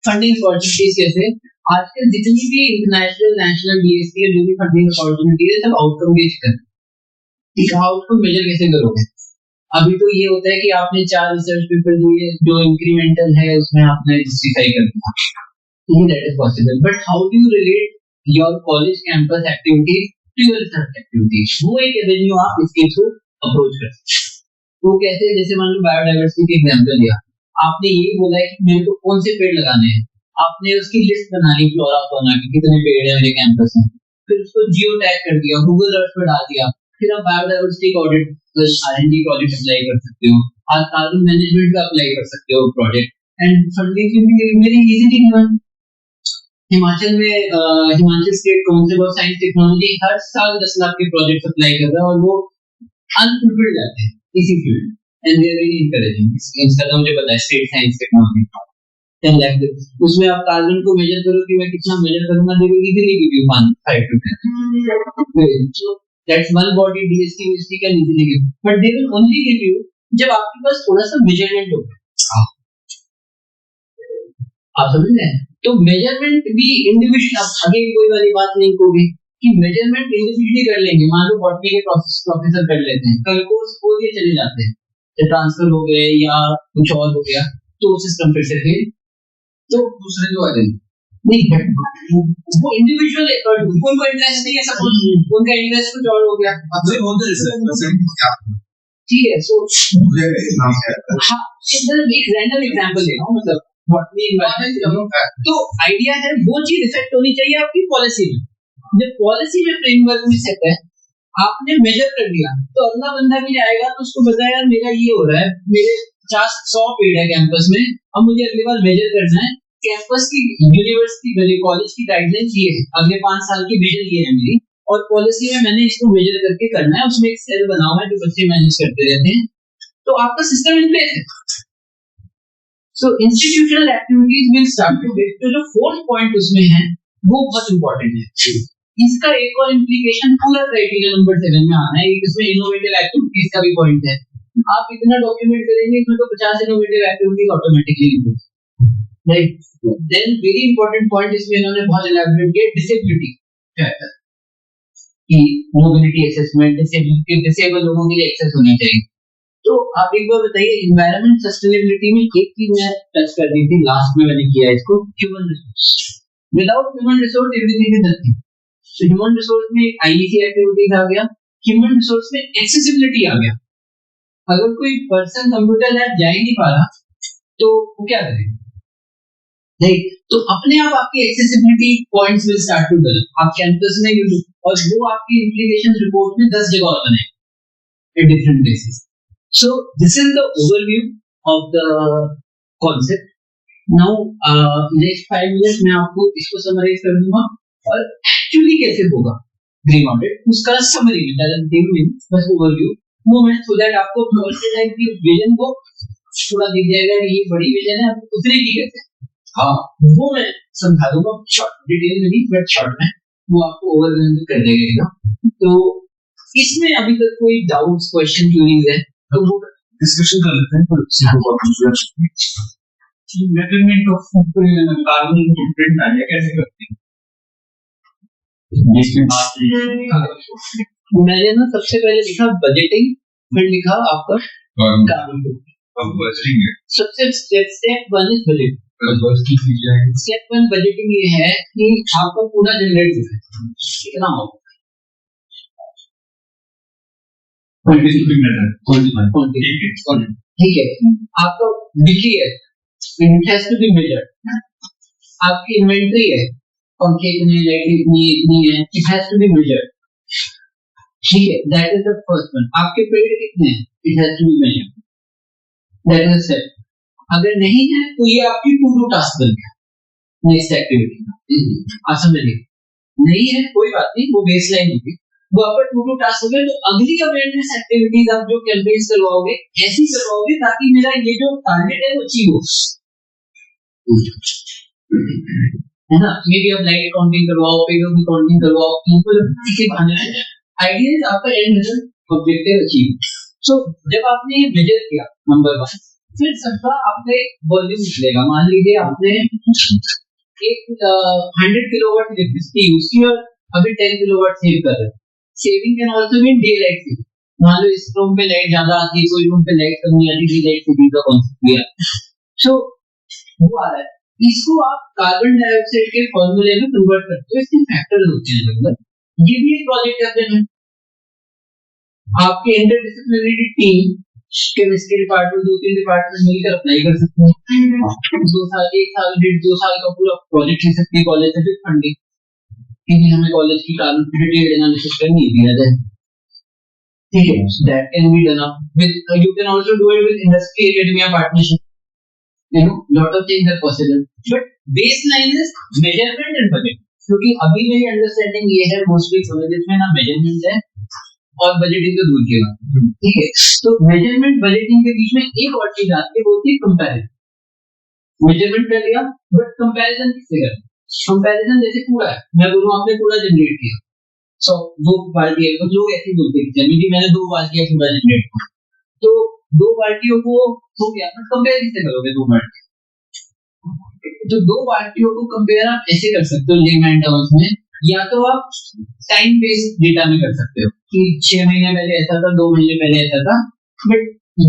[SPEAKER 1] फंडिंग अपॉर्चुनिटीज. कैसे आजकल जितनी भी इंटरनेशनल नेशनल बीएससी जो भी फंडिंग अपॉर्चुनिटीज है सब आउटकम बेस्ड करते हैं. ठीक है, आउटकम मेजर कैसे करोगे? अभी तो ये होता है कि आपने 4 रिसर्च पेपर दिए, जो इंक्रीमेंटल है उसमें आपने जस्टिफाई कर दिया. That is possible, but how do you relate your college campus activity to your research activity? वो एक एवेन्यू आप इसके थ्रू अप्रोच कर सकते हैं. वो कैसे? जैसे मान लो बायोडाइवर्सिटी का एग्जांपल लिया, आपने ये बोला है कि मेरे को कौन से पेड़ लगाने हैं, आपने उसकी लिस्ट बना ली फ्लोरा फौना की, कितने पेड़ है मेरे कैंपस में, फिर उसको जियो टैग कर दिया, गूगल अर्थ पर डाल दिया, फिर आप बायोडाइवर्सिटी का ऑडिट R&D प्रोजेक्ट अप्लाई कर सकते हो, आप कार्बन मैनेजमेंट का अप्लाई कर सकते हो प्रोजेक्ट, एंड फंडिंग भी वेरी इजीली गिवन. हिमाचल में Himachal state council of science technology हर साल 10 लाख के प्रोजेक्ट अप्लाई कर रहा है और वो अनफुलफिल्ड जाते हैं इसी field, and they are very encouraging. इसका तो मुझे पता है, स्टेट साइंस टेक्नोलॉजी 10 लाख, उसमें आप कार्बन को मेजर करो कि मैं कितना मेजर करूंगा, they will easily give you 5 to 10. So that's one body DST can easily give, but they will only give you जब आपके पास थोड़ा सा मेजरमेंट होगा. आप समझ रहे हैं? तो मेजरमेंट भी इंडिविजुअल, आगे कोई वाली बात नहीं होगी कि मेजरमेंट इंडिविजुअली कर लेंगे. मान लो बॉटनी के प्रोफेसर कर लेते हैं, कल को सपोज ये चले जाते हैं, ट्रांसफर हो गए या कुछ और हो गया, तो सिस्टम फिर से फेल, तो दूसरे जो आ जाएंगे. नहीं, वो इंडिविजुअल है, उनको इंटरेस्ट नहीं है, सपोज उनका इंटरेस्ट कुछ और हो गया, ठीक है। सो हाँ, एक रैंडम एग्जांपल ले रहा हूँ, मतलब तो आइडिया है वो चीज इफेक्ट होनी चाहिए आपकी पॉलिसी में। जब पॉलिसी में फ्रेमवर्क में सेट है, आपने मेजर कर लिया, तो अगला बंदा भी आएगा तो उसको बताया यार मेरा ये हो रहा है, मेरे 50-100 पेड़ है कैंपस में, अब मुझे अगली बार मेजर करना है। कैंपस की, यूनिवर्सिटी, मेरे कॉलेज की गाइडलाइंस ये है, अगले 5 साल की विजन ये है मेरी, और पॉलिसी में मैंने इसको मेजर करके करना है। उसमें एक सेल बना हुआ है जो बच्चे मैनेज करते रहते हैं, तो आपका सिस्टम इन प्लेस है। So institutional activities will start to get to जो फोर्थ पॉइंट उसमें है वो बहुत इंपॉर्टेंट है। इसका एक और इम्प्लीकेशन पूरा क्राइटेरिया नंबर 7 में आना है, इसमें इनोवेटिव एक्टिविटीज का भी पॉइंट है। आप इतना डॉक्यूमेंट करेंगे इसमें तो 50 इनोवेटिव एक्टिविटीज ऑटोमेटिकली होंगी, right. Then very important point इसमें इन्होंने बहुत इलैबोरेट किया, डिसेबिलिटी फैक्टर, कि मोबिलिटी असेसमेंट, डिसेबल लोगों के लिए एक्सेस होनी चाहिए। तो आप एक बार बताइए, एनवायरनमेंट सस्टेनेबिलिटी में एक चीज मैं टच कर दी थी, लास्ट में मैंने किया इसको, human resource. Without human resource everything is nothing. तो ह्यूमन रिसोर्स में आईईसी एक्टिविटीज आ गया, ह्यूमन रिसोर्स में एक्सेसिबिलिटी आ गया। अगर कोई पर्सन कंप्यूटर लैब जा ही नहीं पा रहा तो वो क्या करेगा, राइट। तो अपने आप आपकी accessibility points will start to develop, आप कैंपस में यूज, और वो आपकी इम्प्लीकेशन रिपोर्ट में 10 जगह और बनेगा at different places. So this is the overview of the concept. Now next 5 minutes मैं आपको इसको समराइज कर दूंगा और एक्चुअली कैसे होगा ग्रीन ऑडिट, उसका समरी में बस ओवरव्यू वो मैं, सो दैट आपको प्रोसेस की विजन को थोड़ा दिख जाएगा कि ये बड़ी विजन है, आपको उतरेगी कैसे। हाँ, वो मैं समझा दूंगा शॉर्ट, डिटेल में नहीं बट शॉर्ट में, वो आपको ओवरव्यू कर देगा। तो इसमें अभी तक कोई डाउट्स, क्वेश्चन, क्यूरीज है तो वो डिस्कशन कर लेते हैं। मेजरमेंट ऑफ कार्बन फुटप्रिंट आ जाए कैसे करते हैं, मैंने ना सबसे पहले लिखा बजटिंग, फिर लिखा आपका कार्बन फुटप्रिंट। सबसे step 1 is budgeting. Step 1 budgeting ये है कि आपको पूरा जनरेट कितना होगा, ठीक है। आपका बिक्री है, it has to be measured. आपकी इन्वेंटरी है, पंखे इतने, लाइट इतनी है, it has to be measured, ठीक है। That is the first one. आपके पेड़ कितने हैं, it has to be measured, that is set. अगर नहीं है तो ये आपकी टू डू टास्क बन गया, नेक्स्ट एक्टिविटी। आप समझिए, नहीं है कोई बात नहीं, वो बेसलाइन होगी, वो आपका टू डू टास्क हो गया। तो अगली अवेयरनेस एक्टिविटीज आप जो कैंपेन्स करवाओगे ऐसी करवाओगे ताकि मेरा ये जो टारगेट है वो अचीव हो, है ना। मे बी आप लाइट काउंटिंग करवाओ, पेड़ों की काउंटिंग करवाओ, इनको किसी बहाने से आइडिया इज आपका एंड रिजल्ट ऑब्जेक्टिव अचीव। सो जब आपने ये मेजर किया नंबर 1, फिर सबका आपने वॉल्यूम निकलेगा। मान लीजिए आपने एक 100 किलोवाट इलेक्ट्रिसिटी यूज की और अभी 10 किलोवाट सेव कर रहे हैं। Saving can also mean day light saving. मान लो इस रूम पे लाइट ज्यादा आती है, कोई रूम पे लाइट कम नहीं आती, लाइट सेविंग का कॉन्सेप्ट दिया। सो वो आ रहा है, इसको आप कार्बन डाइऑक्साइड के फॉर्मूले में कन्वर्ट करते हो, इसके फैक्टर्स होते हैं लगभग। ये भी एक प्रोजेक्ट करते हैं आपके interdisciplinary team, chemistry department, 2-3 department मिलकर अप्लाई कर सकते हैं। 2 साल, 1 साल, 1.5-2 साल का पूरा प्रोजेक्ट ले सकते हैं कॉलेज से फंडिंग, क्योंकि हमें कॉलेज की कार्बन एनालिसिस करनी दिया जाए, ठीक है। That can be done up with, you can also do it with industry academia partnership, you know, lot of things are possible, but baseline is measurement and budget. क्योंकि अभी मेरी understanding ये है मोस्टली कॉलेजेस में ना measurement है और budgeting तो दूर की बात, ठीक है। तो मेजरमेंट बजटिंग के बीच में एक और चीज आती है, वो होती है कंपैरिजन। मेजरमेंट कर लिया बट कंपैरिजन किससे करें, कंपैरिजन जैसे कूड़ा है, मैं बोलूं आपने कूड़ा जनरेट किया, सो 2 बाल्टी है, तो लोग ऐसे बोलते हैं कि मैंने 2 बाल्टियां कूड़ा जनरेट किया, तो 2 बाल्टियों को हो गया, बट कंपेयर किससे करोगे 2 बाल्टी, तो 2 बाल्टियों को कंपेयर आप ऐसे कर सकते हो लेमैन टर्म्स में, या तो आप टाइम बेस्ड डेटा में कर सकते हो कि 6 महीने पहले ऐसा था, 2 महीने पहले ऐसा था, बट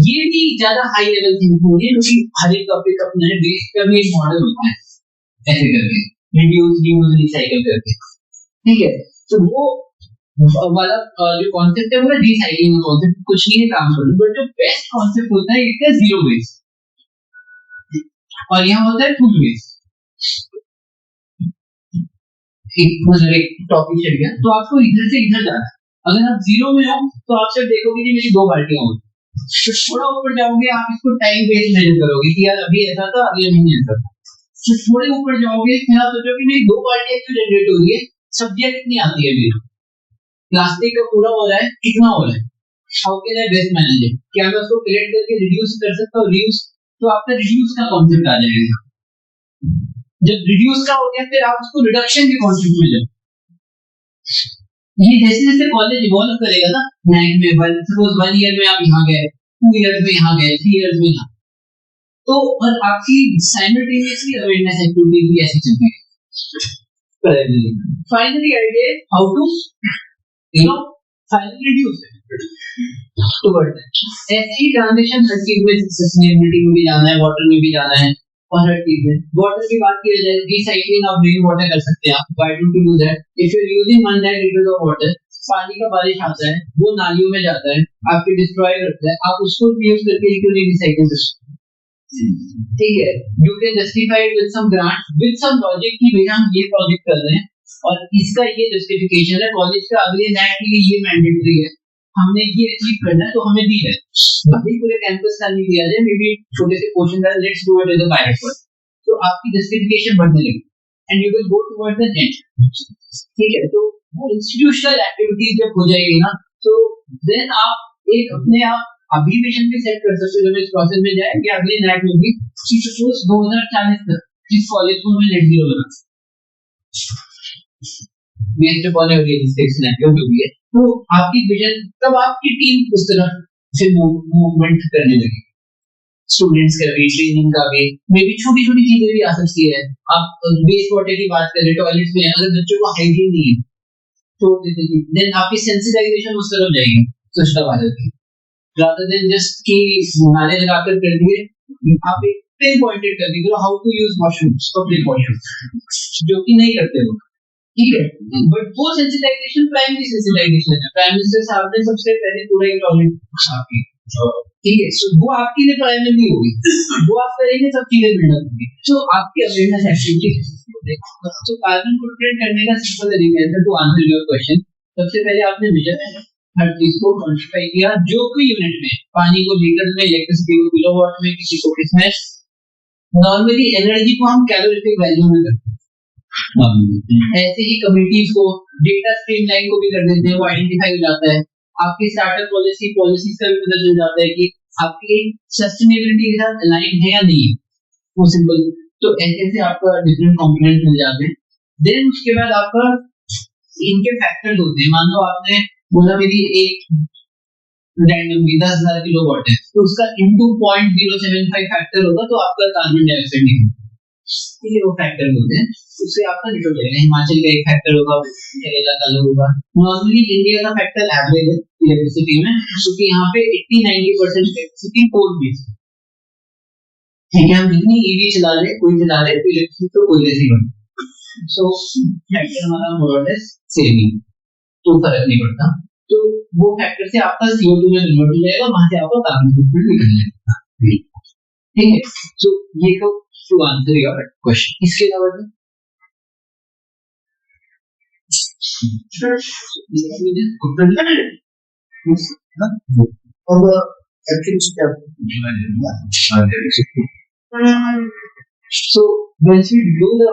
[SPEAKER 1] ये भी ज्यादा हाई लेवल थिंकिंग है, क्योंकि हर एक टॉपिक अपने बेस का भी एक मॉडल होता है ऐसे करके। रिड्यूस रीयूज रिसाइकल करके, ठीक है। तो वो वाला जो कॉन्सेप्ट है वो है रिसाइकलिंग का कॉन्सेप्ट, कुछ नहीं है काम करो, बट जो बेस्ट कॉन्सेप्ट होता है इट इज जीरो वेस्ट, और यहाँ होता है फुल वेस्ट। मतलब एक टॉपिक चल गया, तो आपको इधर से इधर जाना है। अगर आप जीरो में हो तो आप सिर्फ देखोगे कि मेरी 2 बाल्टियां होंगी, तो थोड़ा ऊपर जाओगे आप इसको टाइम बेस्ड मेजर करोगे कि यार अभी ऐसा था अगले महीने ऐसा था। तो थोड़े ऊपर जाओगे फिर आप सोचोगे मेरी 2 बाल्टियां क्यों जनरेट हो रही है, सब्जियां कितनी आती है मेरी, प्लास्टिक का पूरा हो रहा है कितना हो रहा है, how can I best manage it, क्या मैं उसको कलेक्ट करके रिड्यूस कर सकता हूँ, रिड्यूस, तो आपका रिड्यूस का कॉन्सेप्ट आ जाएगा। जब रिड्यूस का हो गया फिर आप उसको रिडक्शन के कॉन्सेप्ट में जाओ। ये जैसे जैसे कॉलेज इवॉल्व करेगा ना, नैक में सपोज 1 ईयर में आप यहाँ गए, 2 ईयर्स में यहाँ गए, 3 ईयर्स में यहाँ, तो और आपकी साइमल्टेनियसली अवेयरनेस एक्टिविटी भी ऐसी चलती है। Finally idea how to finally reduce toward ऐसे ही ट्रांजिशन हर चीज में, सस्टेनेबिलिटी में भी जाना है, वाटर में भी जाना है, और हर चीज में। वाटर की बात की जाए, रिसाइकलिंग ऑफ रेन वाटर कर सकते हैं आप, why don't you do that, if you are using 100 litre of water, पानी का बारिश आता है वो नालियों में जाता है, आपके डिस्ट्रॉय करता है, आप उसको यूज करके क्यों नहीं रिसाइकिल कर सकते, ठीक है। You can justify with some grants with some logic कि भैया हम ये प्रोजेक्ट कर रहे हैं और इसका ये जस्टिफिकेशन है, कॉलेज का अगले नैक के लिए ये मैंडेटरी है, हमने ये अचीव करना है तो हमें दी है, अभी पूरे कैंपस का नहीं दिया जाए, मे बी छोटे से पोर्शन का, let's do it as a pilot project, तो आपकी जस्टिफिकेशन बढ़ने लगी and you will go towards the end, ठीक है। तो वो इंस्टीट्यूशनल एक्टिविटीज जब हो जाएगी ना, तो देन आप एक अपने आप अभी विजन भी सेट कर सकते हो, जब इस प्रोसेस में जाए कि अगले नैक में भी सपोज 2040 तक इस कॉलेज को हमें net zero banana based upon your realistic scenario जो भी है, तो आपकी विजन, तब आपकी टीम उस तरह से मूवमेंट करने लगी, स्टूडेंट्स का भी, ट्रेनिंग का भी, मे बी छोटी छोटी चीजें भी आ सकती है। आप वेस्ट वाटर की बात करें, टॉयलेट्स में अगर बच्चों को हाइजीन नहीं है तो देन आपकी सेंसिटाइजेशन उस तरफ जाएगी, स्वच्छता भारत की, rather than just कि नारे लगाकर कर दिए, आप एक पिन पॉइंटेड कर दीजिए how to use washrooms, public washrooms, जो कि नहीं करते लोग, ठीक है। बट वो सेंसिटाइजेशन प्राइमरी सेंसिटाइजेशन है, प्राइम मिनिस्टर साहब ने सबसे पहले पूरा एक टॉयलेट साफ किया, ठीक है, सो वो आपके लिए प्राइमरी होगी, वो आप करेंगे सब चीजें बिल्डअप होंगी, सो आपकी अवेयरनेस एक्टिविटी। तो कार्बन फुटप्रिंट करने का सिंपल तरीका है टू आंसर योर क्वेश्चन, सबसे पहले आपने विजन हर चीज को क्वांटिफाई किया, जो कोई यूनिट में, पानी को लीटर में, इलेक्ट्रिसिटी को किलोवाट में, किसी को किसमें, नॉर्मली एनर्जी को हम कैलोरीफिक वैल्यू में करते हैं, ऐसे ही कम्युनिटीज को डेटा स्ट्रीमलाइन को भी कर देते हैं, वो आइडेंटिफाई हो जाता है, आपकी स्टार्टअप पॉलिसीज का भी पता चल जाता है कि आपकी सस्टेनेबिलिटी के साथ अलाइन है या नहीं है, वो सिंपल। तो ऐसे आपका डिफरेंट कंपोनेंट मिल जाते हैं। देन उसके बाद आपका इनके फैक्टर्स होते हैं, मान लो आपने बोला मेरी एक रैंडमली 10,000 किलोवाट है, तो उसका इनटू 0.075 फैक्टर होगा, तो आपका कार्बन डाइऑक्साइड निकलेगा, ठीक है, वो फैक्टर होते हैं, उससे आपका निकल जाएगा। हिमाचल का एक फैक्टर होगा, केरला का अलग होगा। नॉर्मली इंडिया का फैक्टर एवरेज है इलेक्ट्रिसिटी में, क्योंकि यहाँ पे 80-90% इलेक्ट्रिसिटी कोल बेस्ड, ठीक है, हम जितनी ईवी चला रहे, कोई चला रहे, तो इलेक्ट्रिसिटी तो कोयले से बने, सो फैक्टर हमारा मोर और लेस सेम ही, तो फर्क नहीं पड़ता। तो वो फैक्टर से आपका CO2 में कन्वर्ट हो जाएगा, वहां से आपका कार्बन फुटप्रिंट निकल जाएगा, ठीक है। सो ये तो टू आंसर योर क्वेश्चन। इसके अलावा so once we do the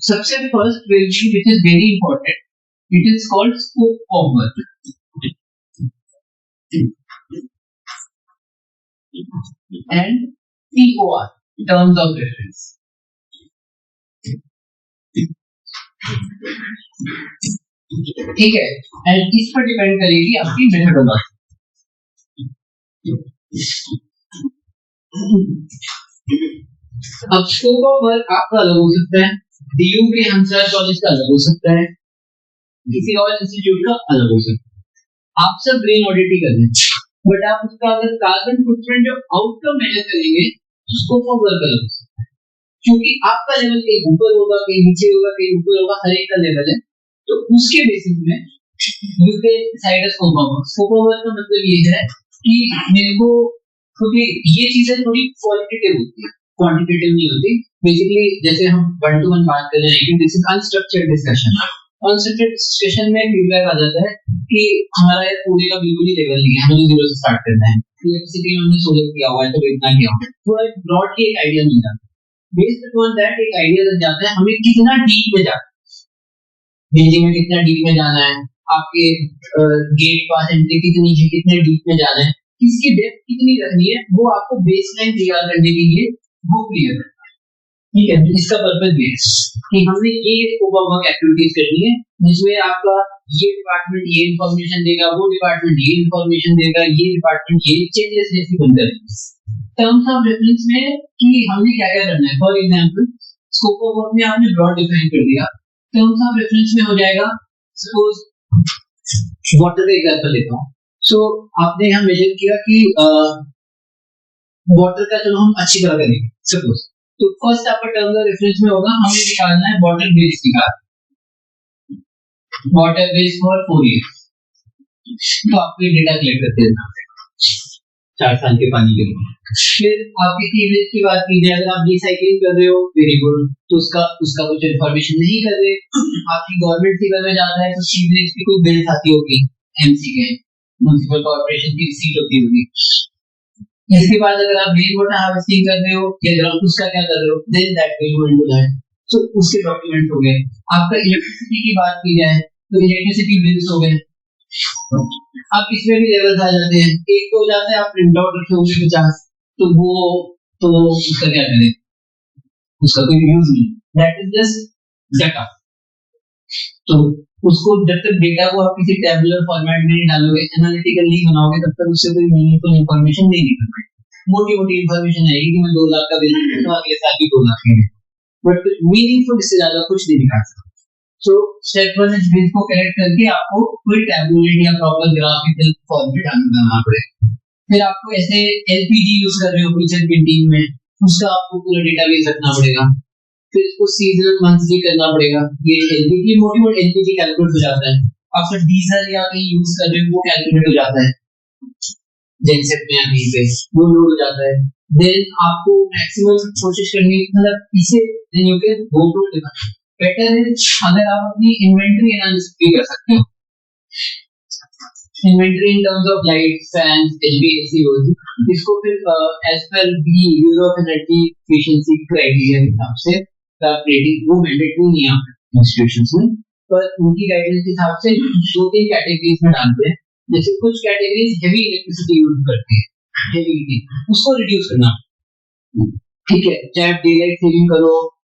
[SPEAKER 1] सबसे first question which is very important, it is called scope of work and TOR, terms of reference, ठीक है, एंड इस पर डिपेंड करेगी आपकी मेथडोलॉजी। अब स्कोप ऑफ वर्क आपका अलग हो सकता है, DU के हंसराज कॉलेज का अलग हो सकता है, किसी और इंस्टीट्यूट का अलग हो सकता है। आप सब ग्रीन ऑडिट ही कर रहे हैं, बट आप उसका अगर कार्बन फुटप्रिंट जो आउटकम मेजर करेंगे स्कोप ऑफ वर्क अलग हो सकता है, क्योंकि आपका लेवल कहीं ऊपर होगा, कहीं नीचे होगा, कहीं ऊपर होगा, हर एक का लेवल है, तो उसके बेसिस में you can decide a scope of work. Scope of work का मतलब ये है कि मेरे को, क्योंकि ये चीजें थोड़ी क्वालिटेटिव होती है, क्वांटिटेटिव नहीं होती। बेसिकली जैसे हम 1-to-1 बात कर रहे हैं, this is unstructured discussion. Unstructured discussion में फीडबैक आ जाता है कि हमारा ये पूरे का बिल्कुल ही लेवल नहीं है, हमें जीरो से स्टार्ट करना है, इलेक्ट्रिसिटी में हमने सोलर किया हुआ है तो इतना किया हुआ है, थोड़ा ब्रॉडली एक आइडिया मिल जाता है। बेस्ड अपॉन दैट एक आइडिया लग जाता है हमें कितना डीप में जाना है, बिल्डिंग में कितना डीप में जाना है, आपके गेट पास एंट्री कितनी है, कितने डीप में जाना है, किसकी डेप्थ कितनी रखनी है, वो आपको बेसलाइन तैयार करने के लिए वो क्लियर करना है। ठीक है, इसका पर्पस ये है कि हमने ये स्कोप ऑफ वर्क एक्टिविटीज करनी है जिसमें आपका ये डिपार्टमेंट ये इंफॉर्मेशन देगा, वो डिपार्टमेंट ये इंफॉर्मेशन देगा, ये डिपार्टमेंट ये चेंजेस जैसी बन करेंगे। टर्म्स ऑफ रेफरेंस में कि हमने क्या क्या करना है, for example scope of work में आपने ब्रॉड डिफाइन कर दिया, टर्म्स ऑफ रेफरेंस में हो जाएगा, सपोज वाटर का एग्जांपल लेता हूँ। सो आपने यहाँ मेजर किया कि वाटर का चलो हम अच्छी तरह करेंगे सपोज, तो फर्स्ट आपका टर्म ऑफ रेफरेंस में होगा हमें निकालना है वाटर बिल्स निकाल, वाटर बिल्स फॉर 4 years। तो आपको ये डेटा कलेक्ट करते रहना 4 साल के पानी के लिए। फिर आपकी सीवरेज की बात की जाए, अगर आप रिसाइकलिंग कर रहे हो वेरी गुड, तो उसका कुछ इंफॉर्मेशन नहीं कर रहे, आपकी गवर्नमेंट सीवर में जाता है तो सीवरेज की कोई बिल्स आती होगी, एमसी के म्युनिसिपल कॉर्पोरेशन की रिसीट होती होगी। इसके बाद अगर आप रेन वाटर हार्वेस्टिंग कर रहे हो या ग्राउंड उसका क्या कर रहे हो, then that will go into that, so उसके डॉक्यूमेंट हो गए। आपका इलेक्ट्रिसिटी की बात की जाए तो इलेक्ट्रिसिटी बिल्स हो गए। अब इसमें भी लेवल्स आ जाते हैं, एक तो हो जाता है आप प्रिंट आउट रखे होंगे 50, तो वो तो उसका क्या करें, उसका कोई यूज नहीं, दैट इज जस्ट डाटा। तो उसको जब तक डेटा को आप किसी टेबुलर फॉर्मेट में नहीं डालोगे, एनालिटिकल नहीं बनाओगे, तब तक उससे कोई मीनिंगफुल इंफॉर्मेशन नहीं निकलती। मोटी मोटी इंफॉर्मेशन आएगी कि मैं 2 लाख का बिल तो अगले साल भी 2 लाख के, बट मीनिंगफुल इससे ज्यादा कुछ नहीं निकाल सकते। सो स्टेप 1 इज बिल को करेक्ट करके आपको कोई टेबुलेट या प्रॉपर ग्राफिकल फॉर्मेट बनाना पड़ेगा। फिर आपको ऐसे एलपीजी यूज कर रहे हो किचन कैंटीन में, उसका आपको पूरा डेटाबेस रखना पड़ेगा। फिर इसको सीजनल मंथली करना पड़ेगा, ये एलपीजी मोटी मोटी एलपीजी कैलकुलेट हो जाता है। आप फिर डीजल या कहीं यूज कर रहे हो वो कैलकुलेट हो जाता है, जेनसेट में या कहीं पे वो लोड हो जाता है। देन आपको मैक्सिमम कोशिश करनी है, मतलब इसे then you can go to better is अगर आप अपनी इन्वेंटरी एनालिसिस भी कर सकते हो, inventory in terms of light, fans, HVAC होगी, इसको फिर as per be use of energy efficiency criteria के हिसाब से रेटिंग वो मैंडेटरी नहीं है इंस्टीट्यूशंस में, पर उनकी गाइडेंस के हिसाब से 2-3 कैटेगरीज में डालते हैं। जैसे कुछ कैटेगरीज हेवी इलेक्ट्रिसिटी यूज करती है, हेवी हीटिंग, उसको रिड्यूस करना, ठीक है, चाहे डे लाइट सेविंग करो,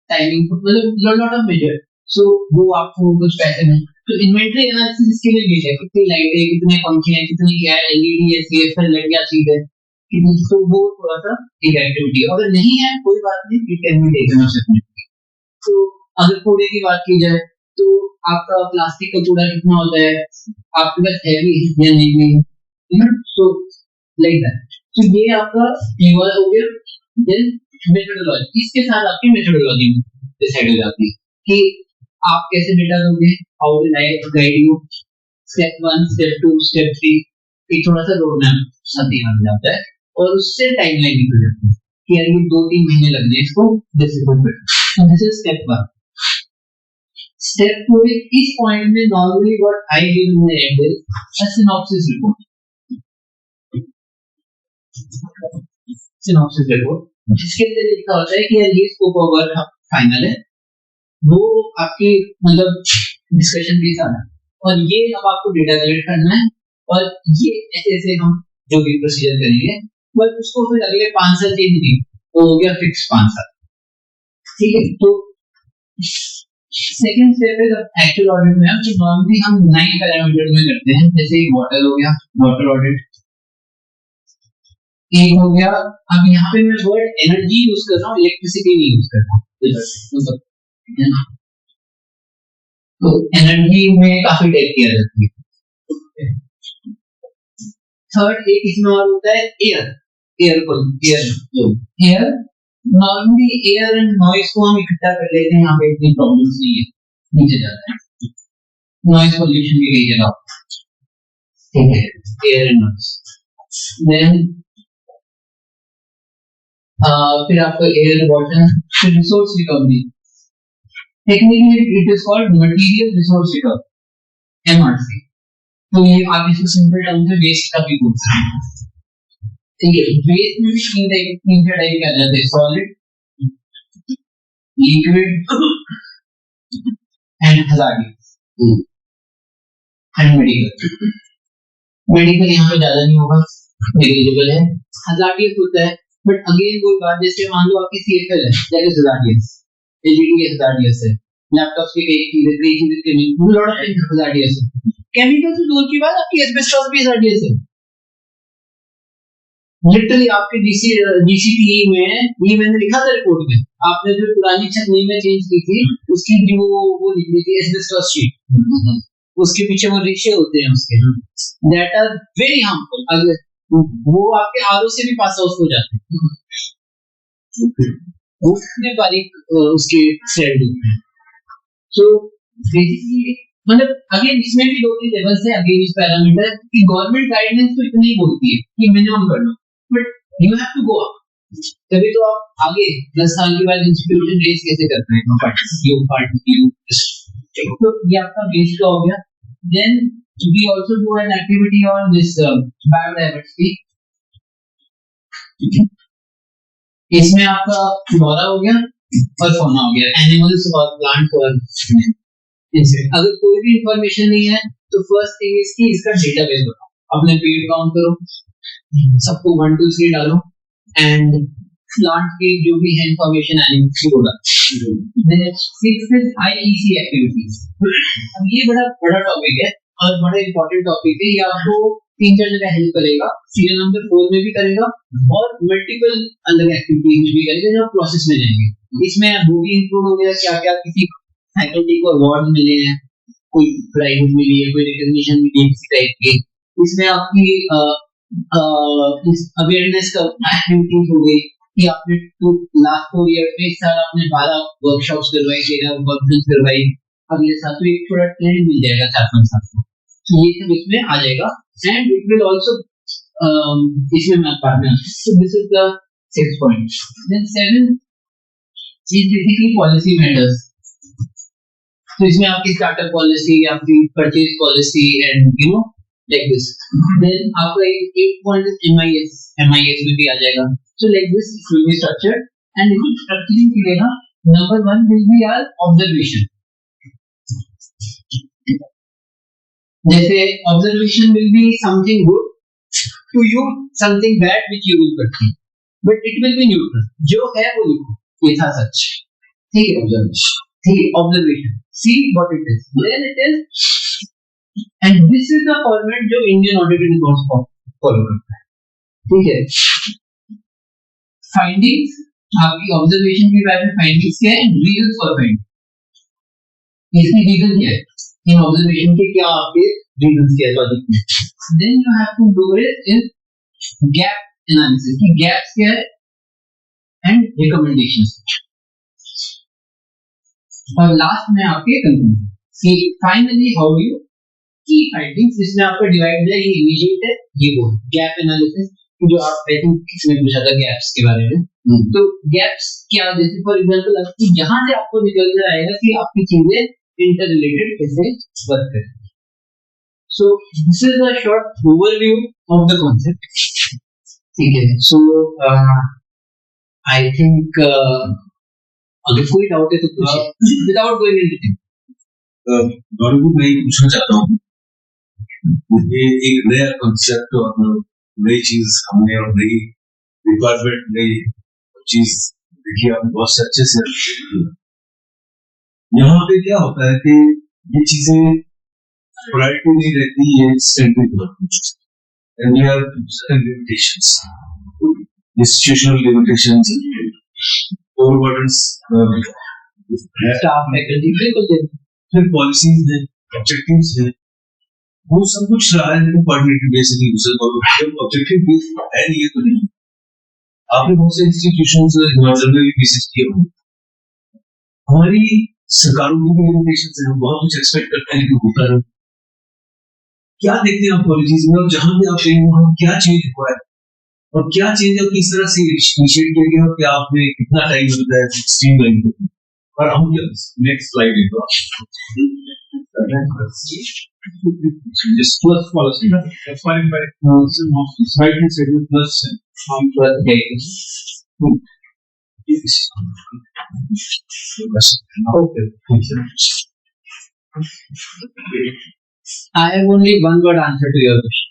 [SPEAKER 1] टाइमिंग, मतलब लॉट ऑफ मेजर, सो वो आपको कुछ पैसे में। तो इन्वेंटरी एनालिसिस इसके लिए भी है, कितनी लाइट है, कितने पंखे हैं, कितनी क्या है, एलईडी है, सीएफएल लाइट क्या चीज है, तो वो थोड़ा सा एक एक्टिविटी है। अगर नहीं है कोई बात नहीं, it can be taken of separate. तो अगर कूड़े की बात की जाए तो आपका प्लास्टिक का कूड़ा कितना होता है, आपके पास हैवी या नहीं है, तो लाइक दैट। तो ये आपका यूआर हो गया। देन मेथोडोलॉजी, इसके साथ आपकी मेथोडोलॉजी डिसाइड हो जाती है कि आप कैसे डेटा दोगे, how will I guide you, step 1, step 2, step 3, एक थोड़ा सा रोड मैप साथ ही आ जाता है, और उससे टाइमलाइन निकल जाती है कि यार ये 2-3 महीने लग गए इसको डिसिप्लिन पे। So this is step 1. Step 2 is point में normally what I give in the end is a synopsis report. Synopsis report जिसके अंदर लिखा होता है कि यार ये स्कोप ऑफ वर्क फाइनल है, वो आपकी मतलब डिस्कशन के साथ है, और ये अब आपको डेटा कलेक्ट करना है, और ये ऐसे ऐसे हम जो भी प्रोसीजर करेंगे, बस उसको फिर अगले 5 साल चेंज नहीं, वो हो गया फिक्स 5 साल। ठीक है, तो सेकंड स्टेप है एक्चुअल ऑडिट में, जो नॉर्मली हम 9 पैरामीटर्स में करते हैं, जैसे वाटर हो गया, वाटर ऑडिट एक हो गया। अब यहाँ पे मैं वर्ड एनर्जी यूज कर रहा हूँ, इलेक्ट्रिसिटी नहीं यूज कर रहा हूँ, तो एनर्जी में काफी टाइप किया जाती है। थर्ड एक इसमें और होता है air, air normally air and noise को हम इकट्ठा कर लेते हैं, यहाँ पे इतनी प्रॉब्लम्स नहीं है, नीचे जाता है नॉइस पोल्यूशन भी कई जगह, ठीक है, एयर एंड नॉइस। देन फिर आपका एयर वाटर, फिर resource recovery, technically it is called material resource recovery, MRC. तो ये आप इसको सिंपल टर्म से वेस्ट का भी बोल सकते हैं, ठीक है। वेस्ट में भी तीन टाइप के आ जाते हैं, solid, liquid and hazardous and medical. Medical यहाँ पे ज्यादा नहीं होगा, नेग्लिजिबल है। हजार्डियस होता है, बट अगेन कोई बात, जैसे मान लो आपकी CFL है, that is hazardous, LED hazardous है, लैपटॉप्स की कई चीजें chemical, lot of things hazardous है। केमिकल से दूर की बात, आपकी एस्बेस्टॉस भी हजार्डियस है। लिटरली आपके DCTE में ये मैंने लिखा था रिपोर्ट में, आपने जो पुरानी छत में चेंज की थी उसकी जो वो लिख दी थी एस्बेस्टॉस शीट, उसके पीछे वो रेशे होते हैं उसके, दैट आर वेरी हार्मफुल। अगर वो आपके आरओ से भी पास आउट हो जाते हैं, उसमें बारीक उसके सेल होते हैं। सो बेसिकली मतलब अगेन इसमें भी 2-3 लेवल्स है, अगेन इस पैरामीटर की गवर्नमेंट गाइडलाइंस तो इतनी ही बोलती है कि मिनिमम कर लो, but you have to go up, तभी तो आप आगे 10 साल के बाद इंस्टीट्यूशन रेस कैसे करते हैं, पार्ट तो ये आपका बेस का हो गया। Then we also do an activity on this biodiversity, इसमें आपका फ्लोरा हो गया और फौना हो गया, एनिमल्स और प्लांट्स और इंसेक्ट। अगर कोई भी इंफॉर्मेशन नहीं है तो फर्स्ट थिंग इज कि इसका डेटाबेस बनाओ, अपने पेड़ काउंट करो, सबको 1 2 3 डालो, एंड प्लांट की जो भी है इंफॉर्मेशन एनिमल्स की बोला। Sixth is IEC activities. अब ये बड़ा टॉपिक है और बड़ा इंपॉर्टेंट टॉपिक है, ये आपको 3-4 जगह हेल्प करेगा, सीरियल नंबर 4 में भी करेगा और मल्टीपल अलग एक्टिविटीज में भी करेगा जब प्रोसेस में जाएंगे। इसमें वो भी इंक्लूड हो गया क्या क्या किसी फैकल्टी को अवार्ड मिले हैं, कोई प्राइज मिली है, कोई रिकॉग्निशन मिली है किसी टाइप की, इसमें आपकी अवेयरनेस का एक्टिविटीज हो गई कि आपने लास्ट 4 ईयर में इस साल आपने 12 वर्कशॉप्स करवाई, 13 कॉन्फ्रेंस करवाई, अगले साल तो एक थोड़ा ट्रेंड मिल जाएगा 4-5 साल का, तो ये सब इसमें आ जाएगा। एंड इट विल आल्सो इसमें मैं बाद में, so this is the 6th point. Then 7th is basically policy matters. तो इसमें आपकी स्टार्टअप पॉलिसी, आपकी purchase policy and you know like this. Then आपका 8th point is MIS में भी आ जाएगा। So like this it will be structured, and if it's structuring के लिए ना number 1 will be our observation। जैसे observation will be something good to you, something bad which you will perceive, but it will be neutral, जो है वो लिखो, ये था सच, ठीक है, observation, ठीक है, observation, see what it is, then it is, and this is the format जो Indian Audited Reports follow करता है, ठीक है। Findings, आपकी observation के बारे में findings क्या है, reasons for finding, इसकी रीजन क्या है, इन ऑब्जर्वेशन के क्या आपके रीजंस क्या है लॉजिक में। Then you have to do it in gap analysis, की गैप्स क्या है एंड रिकमेंडेशंस, और लास्ट में आपके कंक्लूजन कि फाइनली हाउ यू की फाइंडिंग्स। इसमें आपका डिवाइड है, ये इमीडिएट है, ये वो गैप एनालिसिस जो आप आई थिंक इसमें पूछा था गैप्स के बारे में। तो गैप्स क्या, जैसे फॉर एग्जांपल आपकी यहाँ से आपको निकल कर आएगा कि आपकी चीजें इंटररिलेटेड कैसे वर्क करें। सो this is a short overview of the concept, ठीक है। सो आई थिंक अगर कोई डाउट है तो पूछिए, विदाउट गोइंग इनटू डिटेल।
[SPEAKER 2] गौरव मैं पूछना चाहता हूँ, ये एक नया कॉन्सेप्ट और नई चीज हमने और नई रिक्वायरमेंट, नई चीज देखिए आपने बहुत अच्छे से। यहाँ पे क्या होता है कि ये चीजें प्रायोरिटी नहीं रहती, ये central government and we have certain limitations, institutional limitations, overburdens,
[SPEAKER 1] staff faculty, बिल्कुल
[SPEAKER 2] फिर पॉलिसीज हैं, ऑब्जेक्टिव्स हैं, वो सब कुछ रहा है लेकिन कोऑर्डिनेटेड बेस नहीं, दूसरे ऑब्जेक्टिव बेस है नहीं, तो नहीं आपने बहुत से इंस्टीट्यूशंस हिमाचल में भी विजिट किए होंगे। हमारी सरकारों की भी लिमिटेशंस है, हम बहुत कुछ एक्सपेक्ट करते हैं कि होता है। क्या देखते हैं आप कॉलेजेस में, और जहां भी आप गए वहां क्या चेंज हुआ है और क्या चेंज है किस तरह से इनिशिएट किया गया और क्या आपने कितना टाइम लगता है स्ट्रीमलाइन करने में? और हम नेक्स्ट स्लाइड है just plus policy defined by council of society schedule plus okay.
[SPEAKER 1] I have only one word answer to your question.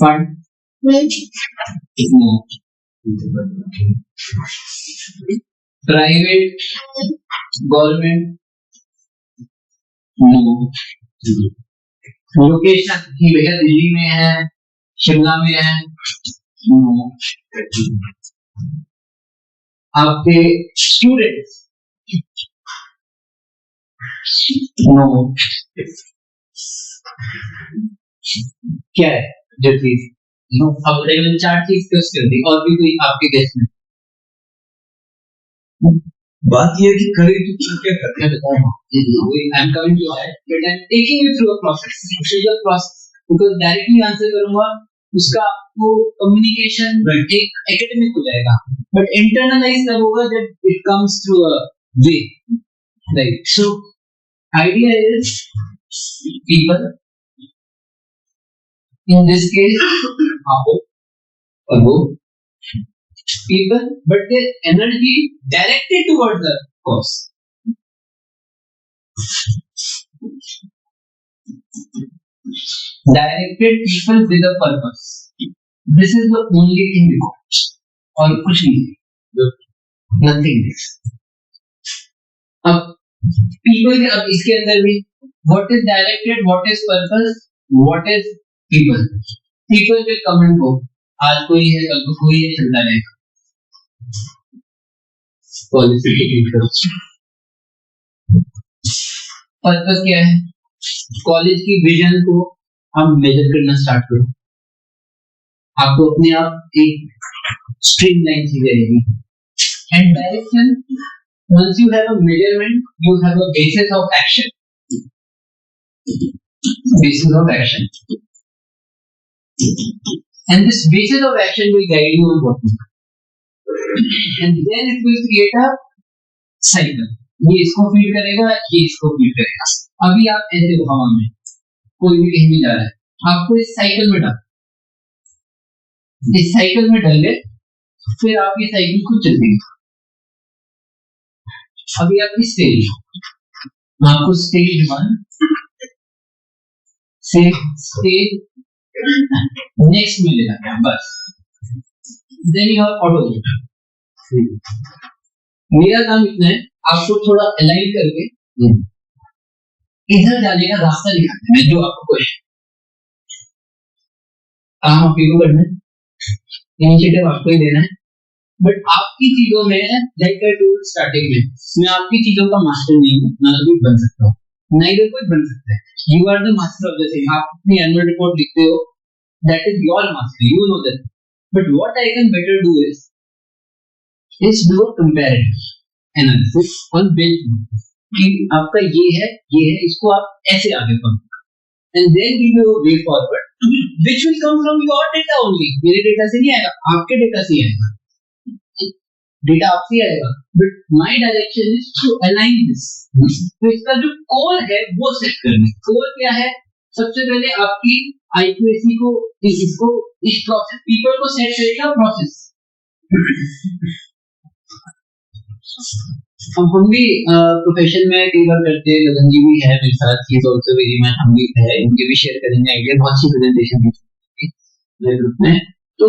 [SPEAKER 1] Fund. No. Private, government. No. Location की भैया दिल्ली में है, शिमला में है. No. आपके स्टूडेंट्स. No. क्या है जो चीज? नो. अब लेवल 4 चीज क्यों कर दी? और भी कोई आपके केस में
[SPEAKER 2] बात ये है कि करें तो क्या करते हैं?
[SPEAKER 1] I am coming to it, but I am taking you through a process. Which is a process. Because directly answer करूँगा उसका वो communication एक academic हो जाएगा, but internalize तब होगा जब it comes through a way, right? So idea is people, in this case आपको और वो people, but their energy directed towards the cause. Directed people with a purpose. This is the only thing required. और कुछ नहीं. Nothing else. अब people के अब इसके अंदर भी what is directed, what is purpose, what is people. People will come and go. आज कोई है कल को कोई है, चलता रहेगा. पर्पस क्या है? कॉलेज की विजन को हम मेजर करना स्टार्ट करो. आपको अपने आप एक स्ट्रीमलाइन सी रहेगी. And direction, once you have a measurement, you have a basis of action. Basis of action. And this basis of action will guide you on what to do. And then it will create a cycle. ये इसको feed करेगा, ये इसको feed करेगा. अभी आप ऐसे हो हवा में, कोई भी कहीं भी जा रहा है, आपको इस साइकिल में डाल, इस साइकिल में डाल ले, फिर आप ये साइकिल खुद चलेगी. अभी आपकी स्टेज, आपको स्टेज 1 से स्टेज नेक्स्ट में ले जाना है बस. Then you are auto. मेरा काम इतना है, आपको थोड़ा अलाइन करके इधर जाने का रास्ता दिखाना है. जो आपको क्वेश्चन काम आपको करना है, इनिशिएटिव आपको ही लेना है, बट आपकी चीजों में लाइक आई टोल्ड स्टार्टिंग में, मैं आपकी चीजों का मास्टर नहीं हूँ, ना कभी बन सकता हूँ, ना इधर कोई बन सकता है. You are the master of the thing. आप अपनी एनुअल रिपोर्ट लिखते हो, that is your master, you know that. But what I can better do is do a comparative analysis on benchmark कि आपका ये है, इसको आप ऐसे आगे बढ़ो, and then give you a way forward which will come from your data only. मेरे डेटा से नहीं आएगा, आपके डेटा से आएगा. डेटा आपसे आएगा, but my direction is to align this. तो इसका जो कोर है वो सेट करना है. कोर क्या है? सबसे पहले आपकी IQAC को, इसको, इस प्रोसेस पीपल को सेट करेगा प्रोसेस. हम भी प्रोफेशन में कई बार करते हैं, लगन जी भी है मेरे साथ, ही ऑल्सो वेरी मैन, हम भी है, इनके भी शेयर करेंगे आइडिया. बहुत सी प्रेजेंटेशन दी मेरे ग्रुप में. तो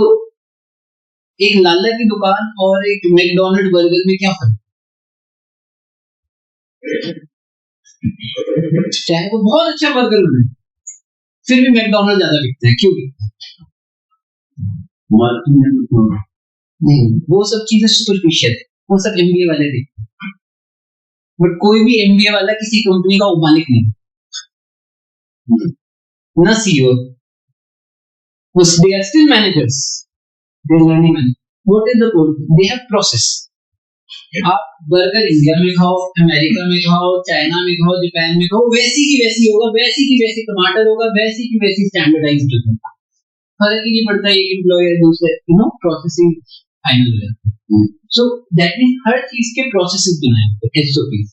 [SPEAKER 1] एक लाला की दुकान और एक मैकडॉनल्ड बर्गर में क्या फर्क? चाहे वो बहुत अच्छा बर्गर बने, फिर भी मैकडॉनल्ड ज्यादा बिकता है. क्यों बिकता है? नहीं, वो सब चीजें सुपरफिशियल है, वो सब MBA वाले देखते हैं. बट कोई भी MBA वाला किसी कंपनी का मालिक नहीं, ना CEO, they are still managers. They are learning managers. What is the point? They have process. आप बर्गर इंडिया में खाओ, अमेरिका में खाओ, चाइना में खाओ, जापान में खाओ, वैसी की वैसी होगा, वैसी की वैसी टमाटर होगा, वैसी की वैसी स्टैंडर्डाइज्ड होगा, फर्क ही नहीं पड़ता एक एम्प्लॉय दूसरे, प्रोसेसिंग फाइनल हो जाता है. सो दैट मींस हर चीज के प्रोसेसेस बनाए होते हैं, एसओपीज,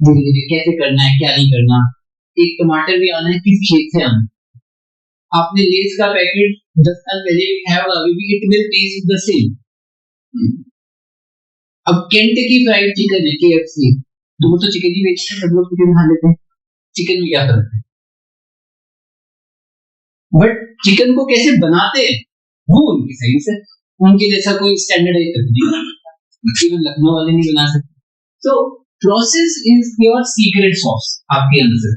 [SPEAKER 1] धीरे धीरे कैसे करना है, क्या नहीं करना. एक टमाटर भी आना है किस खेत से आना. आपने लेस का पैकेट 10 साल पहले भी खाया होगा, अभी भी it will taste the same. अब केंटकी फ्राइड चिकन है, KFC, तो वो तो चिकन ही बेचते हैं, सब लोग चिकन खा लेते हैं, चिकन में क्या फर्क है. बट चिकन को कैसे बनाते हैं वो उनकी सही से, उनके जैसा कोई स्टैंडर्डाइज नहीं, इवन लखनऊ वाले नहीं बना सकते. So process is your secret sauce. आपके आंसर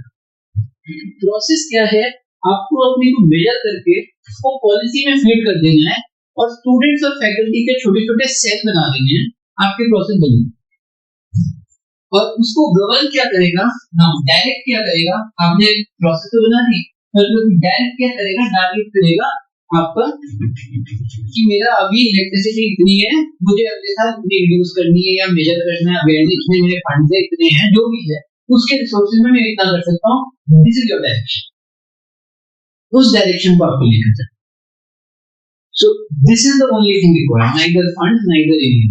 [SPEAKER 1] प्रोसेस क्या है, आपको अपने को मेजर करके उसको पॉलिसी में फीड कर देना है, और स्टूडेंट्स और फैकल्टी के छोटे छोटे सेट बना देने हैं, आपके प्रोसेस बनेंगे. और उसको गवर्न क्या करेगा ना, डायरेक्ट क्या करेगा. आपने प्रोसेस तो बना दी, पर डायरेक्ट क्या करेगा, टारगेट करेगा आपका कि मेरा अभी इलेक्ट्रिसिटी इतनी है, मुझे अगले साल इतनी रिड्यूस करनी है, या मेजर करना है, अवेयरनेस में मेरे फंड से इतने हैं, जो भी है उसके रिसोर्सेज में मैं इतना कर सकता हूँ. This is your direction. उस डायरेक्शन को आपको लेकर चलना. सो this is the only thing required, neither fund neither any.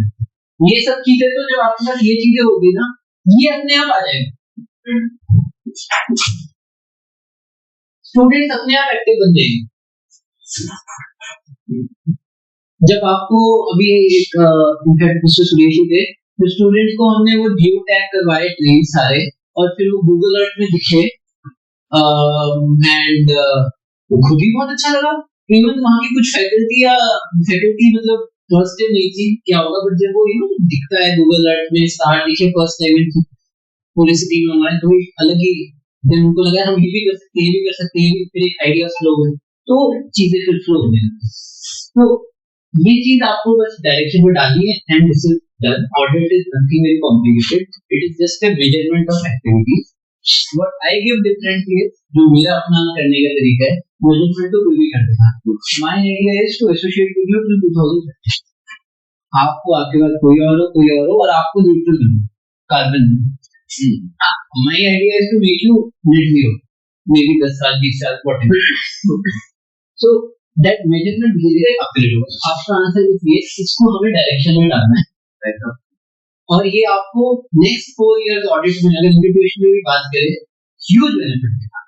[SPEAKER 1] ये सब चीजें तो जब आपके साथ ये चीजें होगी ना, ये अपने आप आ जाएगा. स्टूडेंट्स अपने आप एक्टिव बन जाएंगे. जब आपको अभी एक इनफैक्ट मिस्टर सुरेश थे, तो स्टूडेंट्स को हमने वो जियो टैग करवाए ट्रेन सारे, और फिर वो गूगल अर्थ में दिखे, एंड वो खुद ही बहुत अच्छा लगा. इवन वहाँ की कुछ फैकल्टी मतलब फर्स्ट टाइम नहीं थी क्या होगा, बट जब वो दिखता है गूगल अर्थ में स्टार दिखे फर्स्ट टाइम पूरी सिटी में हमारे, तो अलग ही उनको लगा हम ये भी कर सकते हैं, ये भी कर सकते हैं, फिर एक आइडिया फ्लो है, तो चीजें फिर फ्लो होने लगती. तो ये चीज आपको बस डायरेक्शन में डालनी है, and this is done. Audit is nothing very complicated, it is just a measurement of activities. What I give differently is, जो मेरा अपना करने का तरीका है, मेजरमेंट तो कोई भी कर देगा. My idea is to associate with you till 2030. आपको आपके बाद कोई और हो, और आपको न्यूट्रल करना carbon. My idea is to make you net zero, maybe 10 साल 20 साल व्हाटएवर. सो दैट मेजरमेंट धीरे-धीरे अपग्रेड होगा. आपका आंसर इज यस, इसको हमें डायरेक्शन में डालना है. और ये आपको नेक्स्ट 4 इयर्स ऑडिट में, अगर इंटीग्रेशन में भी बात करें, ह्यूज बेनिफिट देगा,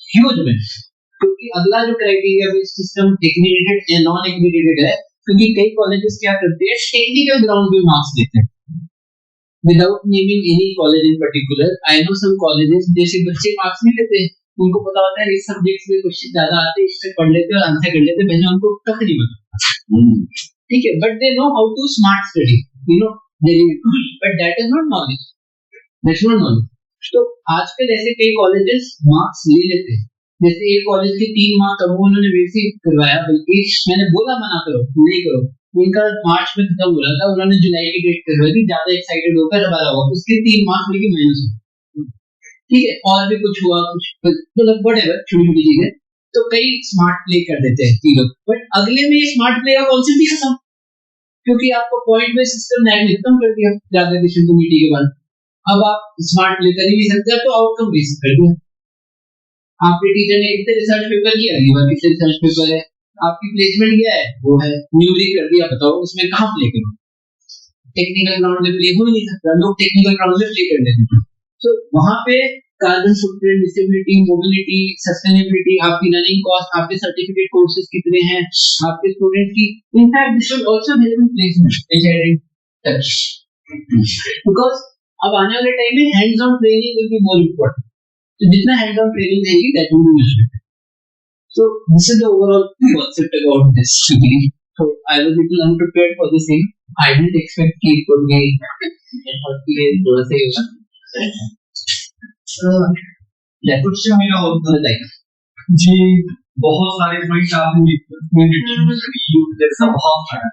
[SPEAKER 1] ह्यूज बेनिफिट. क्योंकि अगला जो क्राइटेरिया बेस्ड सिस्टम एक्रीडिटेड या नॉन एक्रीडिटेड है, क्योंकि कई कॉलेजेस क्या करते हैं, टेक्निकल ग्राउंड पे मार्क्स देते हैं, without naming any college in particular. I know some colleges जैसे बच्चे मार्क्स नहीं देते, उनको पता होता है इस सब्जेक्ट में क्वेश्चन ज्यादा आते हैं, इससे पढ़ लेते हैं और आंसर कर लेते हैं, पहले उनको तक नहीं पता. ठीक है, but they know how to smart study, but that is not knowledge, that's not knowledge. तो आजकल ऐसे कई कॉलेजेस मार्क्स ले लेते हैं. जैसे एक कॉलेज के 3 मार्क्स अब उन्होंने वैसे करवाया, बल्कि मैंने बोला मना करो, नहीं करो. उनका मार्च में खत्म हो रहा था, उन्होंने जुलाई की डेट करवाई थी, ज्यादा एक्साइटेड होकर हमारा हुआ, उसके 3 मार्क्स लेके माइनस हुआ. ठीक है, और भी कुछ हुआ, कुछ मतलब व्हाटएवर, छोटी छोटी चीजें. तो कई स्मार्ट प्ले कर देते हैं चीजों, बट अगले में स्मार्ट प्ले का कॉन्सेप्ट ही खत्म, क्योंकि आपको पॉइंट बेस्ड सिस्टम ने खत्म कर दिया ज्यादा किसी कमेटी के बाद. अब आप स्मार्ट प्ले कर ही नहीं सकते, तो आउटकम बेस्ड कर दिया. आपके टीचर ने कितने रिसर्च पेपर किया, अगली कितने रिसर्च पेपर है, आपकी प्लेसमेंट क्या है, वो है न्यूमरिक कर दिया, बताओ उसमें कहाँ प्ले करो. टेक्निकल ग्राउंड में प्ले हो नहीं सकता, लोग टेक्निकल ग्राउंड में प्ले कर लेते हैं. तो वहां पे carbon footprint, disability, mobility, sustainability, आपकी रनिंग कॉस्ट, आपके सर्टिफिकेट कोर्सेज कितने हैं, आपके स्टूडेंट की, in fact this will also help in placement, touch. Because अब आने वाले टाइम में hands on training will be more important. तो जितना हैंड्स ऑन ट्रेनिंग रहेगी, that will be useful. So this is the overall concept about this degree. So I was a little unprepared for this thing. I didn't expect कि it would be थोड़ा सा होगा. कुछ मेरा होता है जी, बहुत सारे पॉइंट आपने जैसा बहुत सारा,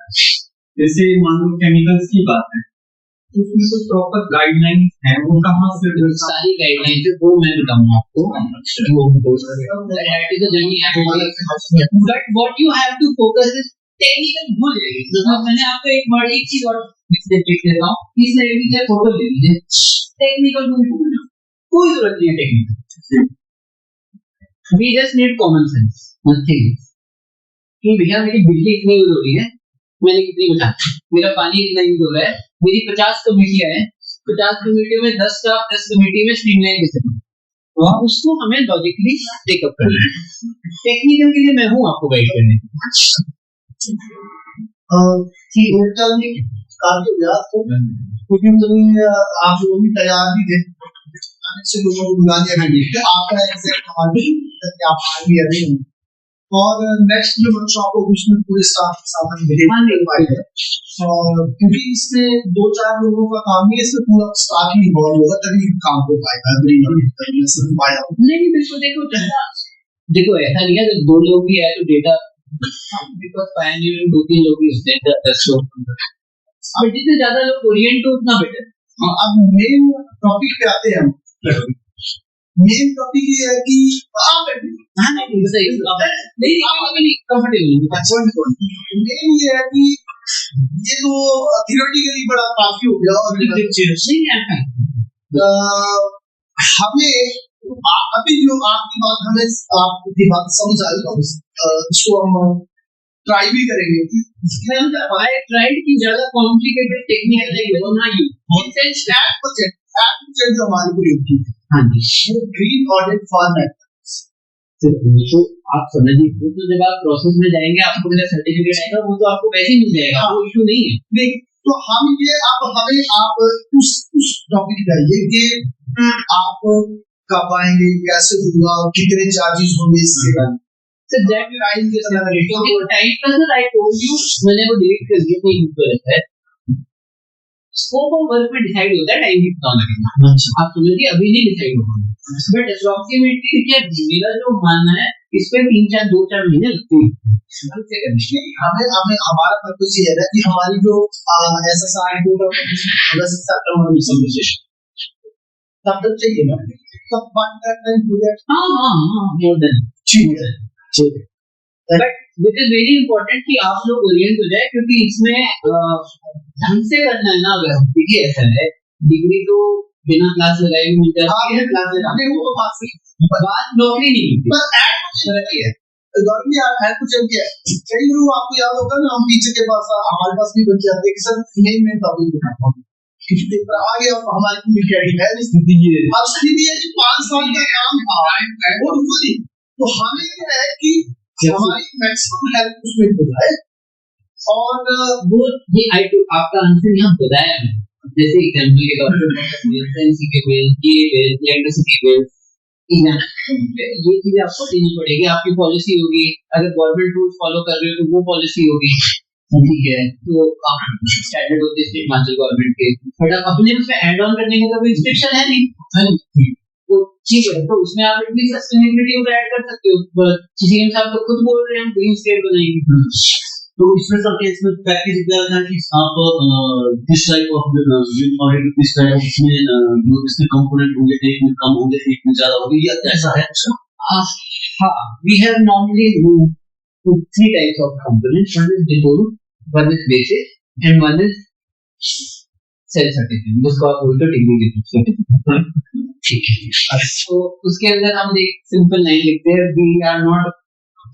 [SPEAKER 1] जैसे मान लो केमिकल्स की बात है,
[SPEAKER 3] उसमें कुछ प्रॉपर गाइडलाइंस है, वो कहाँ से
[SPEAKER 1] सारी गाइडलाइंस है वो मैं बताऊंगा आपको, that is the journey I have taken. But what you have to focus is technical भूल जाइए। जैसे मैंने आपको एक चीज और देख देता हूँ, इस लड़की का फोटो ले लीजिए, टेक्निकल भूल भूलना कोई जरूरत नहीं है technical, we just need common sense, nothing कि भैया मेरी बिजली इतनी यूज हो रही है, मैंने कितनी बचा, मेरा पानी इतना यूज हो रहा है, मेरी 50 कमेटियां हैं, 50 कमेटियों में 10 स्टाफ 10 कमेटी में स्ट्रीमलाइन कैसे करूं, तो उसको हमें लॉजिकली टेकअप करना है। टेक्निकल के लिए मैं हूं आपको गाइड करने
[SPEAKER 3] क्योंकि आप लोग भी तैयार भी थे से लोगों को बुला दिया आपका एग्जैक्ट आप नहीं, और नेक्स्ट जो वर्कशॉप होगी उसमें पूरे स्टाफ के साथ हम मिल पाएंगे, और क्योंकि इसमें 2-4 लोगों का काम नहीं है, इसमें पूरा स्टाफ ही इन्वॉल्व होगा तभी काम हो पाएगा। नहीं
[SPEAKER 1] बिल्कुल, देखो ऐसा नहीं है, 2 लोग भी है तो डेटा बिकॉज़ पायनियर में 2-3 लोग ही होते हैं, 10 लोग, और जितने ज्यादा लोग ओरिएंट हो उतना बेटर।
[SPEAKER 3] अब मेन टॉपिक पे आते हैं हम। मेन टॉपिक ये है कि मेन ये है कि ये तो थियोरेटिकली बड़ा काफी हो गया, और हमें अभी जो आपकी बात हमें आपकी बात समझ आई, इसको हम ट्राई भी करेंगे कि
[SPEAKER 1] I tried कि ज्यादा कॉम्प्लिकेटेड टेक्निकल नहीं ना यूज
[SPEAKER 3] एट जो हमारी पूरी होती है,
[SPEAKER 1] हाँ जी,
[SPEAKER 3] वो ग्रीन ऑडिट फॉर्मेट,
[SPEAKER 1] तो आप समझिए, तो जब आप प्रोसेस में जाएंगे आपको मेरा सर्टिफिकेट आएगा, वो तो आपको वैसे ही मिल जाएगा, वो इशू नहीं है।
[SPEAKER 3] नहीं तो हम ये हमें आप उस टॉपिक जाइए कि आप कब आएंगे, कैसे होगा, कितने चार्जेस होंगे इसके बाद।
[SPEAKER 1] So that time का सर I told you मैंने वो डिलीट कर दिया, कोई यूज करता है, स्कोप ऑफ वर्क में डिसाइड होता है टाइम कितना लगेगा, आप समझिए अभी नहीं डिसाइड होगा, बट अप्रॉक्सीमेटली क्या मेरा जो मानना है इस पे 2-4 महीने लगते हैं।
[SPEAKER 3] हमें हमारा पर्पस ये है कि हमारी जो SSR तब तक चाहिए ना, तब बात करते हैं project,
[SPEAKER 1] more than but which is very important कि आप लोग ओरिएंट हो जाए, क्योंकि इसमें ढंग से करना है ना। अगर देखिए ऐसा है, डिग्री तो बिना क्लास लगाए मिल जाती है, क्लास लगाने वो बात नौकरी नहीं मिलती,
[SPEAKER 3] पर ऐड कुछ नहीं है, गवर्नमेंट यार ऐड कुछ नहीं है। कई लोग आपको याद होगा ना, हम टीचर के पास हमारे पास भी बच्चे आते हैं कि सर मेन टॉपिक दिखाता हूं, किसी पेपर आ गया और हमारी पूरी क्रेडिट है स्थिति ये है, अब स्थिति है कि 5 साल का काम था वो फुली, तो हमें क्या है कि हमारी मैक्सिमम हेल्प उसमें हो जाए, और
[SPEAKER 1] वो ये आपका आंसर यहाँ बताया है, जैसे एग्जांपल के तौर पे एफएनसी के बिल, ये बिल, इलेक्ट्रिसिटी बिल, ये चीजें आपको देनी पड़ेगी, आपकी पॉलिसी होगी, अगर गवर्नमेंट रूल्स फॉलो कर रहे हो तो वो पॉलिसी होगी, ठीक है, तो आप स्टैंडर्ड होते हैं स्टेट हिमाचल गवर्नमेंट के, बट आप अपने उसमें ऐड ऑन करने का कोई रिस्ट्रिक्शन है नहीं, तो ठीक है, तो उसमें आप एटलीस्ट सस्टेनेबिलिटी को ऐड कर सकते हो। सीएम साहब तो खुद बोल रहे हैं हम ग्रीन स्टेट बनाएंगे,
[SPEAKER 2] तो इसमें सब इसमें प्रैक्टिस इतना है कि आप this type of audit, this type of इसमें जो इसके कंपोनेंट होंगे, एक में कम होंगे, एक में ज्यादा होंगे, या ऐसा है?
[SPEAKER 1] हाँ, we have normally 3 types of components, one is depot, one is basic, and one is self certificate, जिसको आप बोलते हो डिग्री सर्टिफिकेट, ठीक है। तो उसके अंदर हम एक सिंपल लाइन लिखते हैं, वी आर नॉट,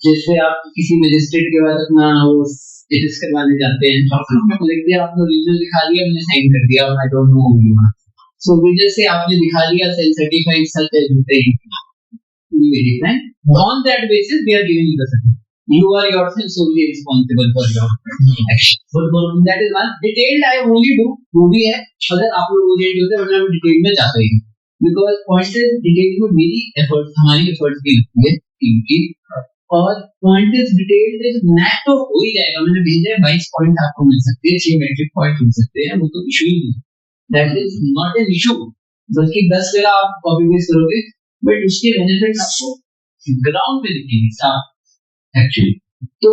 [SPEAKER 1] जैसे आप किसी मजिस्ट्रेट के बाद अपना वो स्टेटस करवाने जाते हैं, तो लिखते हैं आपने ओरिजिनल दिखा दिया, मैंने साइन कर दिया, I don't know who you are, so Vijay से आपने दिखा दिया self certified such as on that basis we are giving you the certificate. You are yourself solely responsible for your action. That is one. Detailed I only do वो भी है, अगर आप लोग ओरिएंट होते हैं, वरना मैं डिटेल में जाता ही नहीं, because point is डिटेल में मेरी एफर्ट्स, हमारी एफर्ट्स भी लगती है टीम की, और point is detail is match तो हो ही जाएगा, मैंने भेजा है 22 पॉइंट आपको मिल सकते हैं, 6 मैट्रिक पॉइंट मिल सकते हैं, वो तो इशू ही नहीं, that is not an issue, बल्कि 10 जगह आप कॉपी पेस्ट करोगे, बट उसके बेनिफिट आपको ग्राउंड पे दिखेंगे साफ एक्चुअली। तो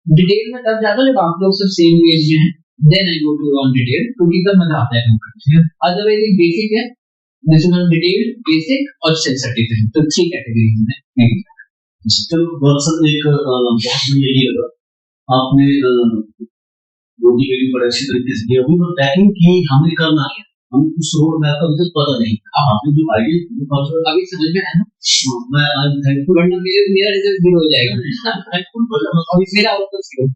[SPEAKER 1] डिटेल में तब जाता है जब आप लोग सब सेम पेज में हैं, then I go to on detail, क्योंकि तब मजा आता है काम करने में। अदरवाइज एक बेसिक है, this is on detail, basic और सेल्फ सर्टिफिकेशन, तो 3 कैटेगरीज में।
[SPEAKER 2] चलो दरअसल एक बहुत मुझे यही लगा आपने रोटी के लिए बड़े अच्छी तरीके से दिया, और पैकिंग की हमें करना है, हमें उस रोड मैप का मुझे पता नहीं, आपने जो आइडिया
[SPEAKER 1] अभी समझ में आया ना,
[SPEAKER 2] मैं आई एम थैंकफुल,
[SPEAKER 1] वरना मेरा रिजल्ट 0 हो जाएगा। अभी मेरा आउटपुट 0,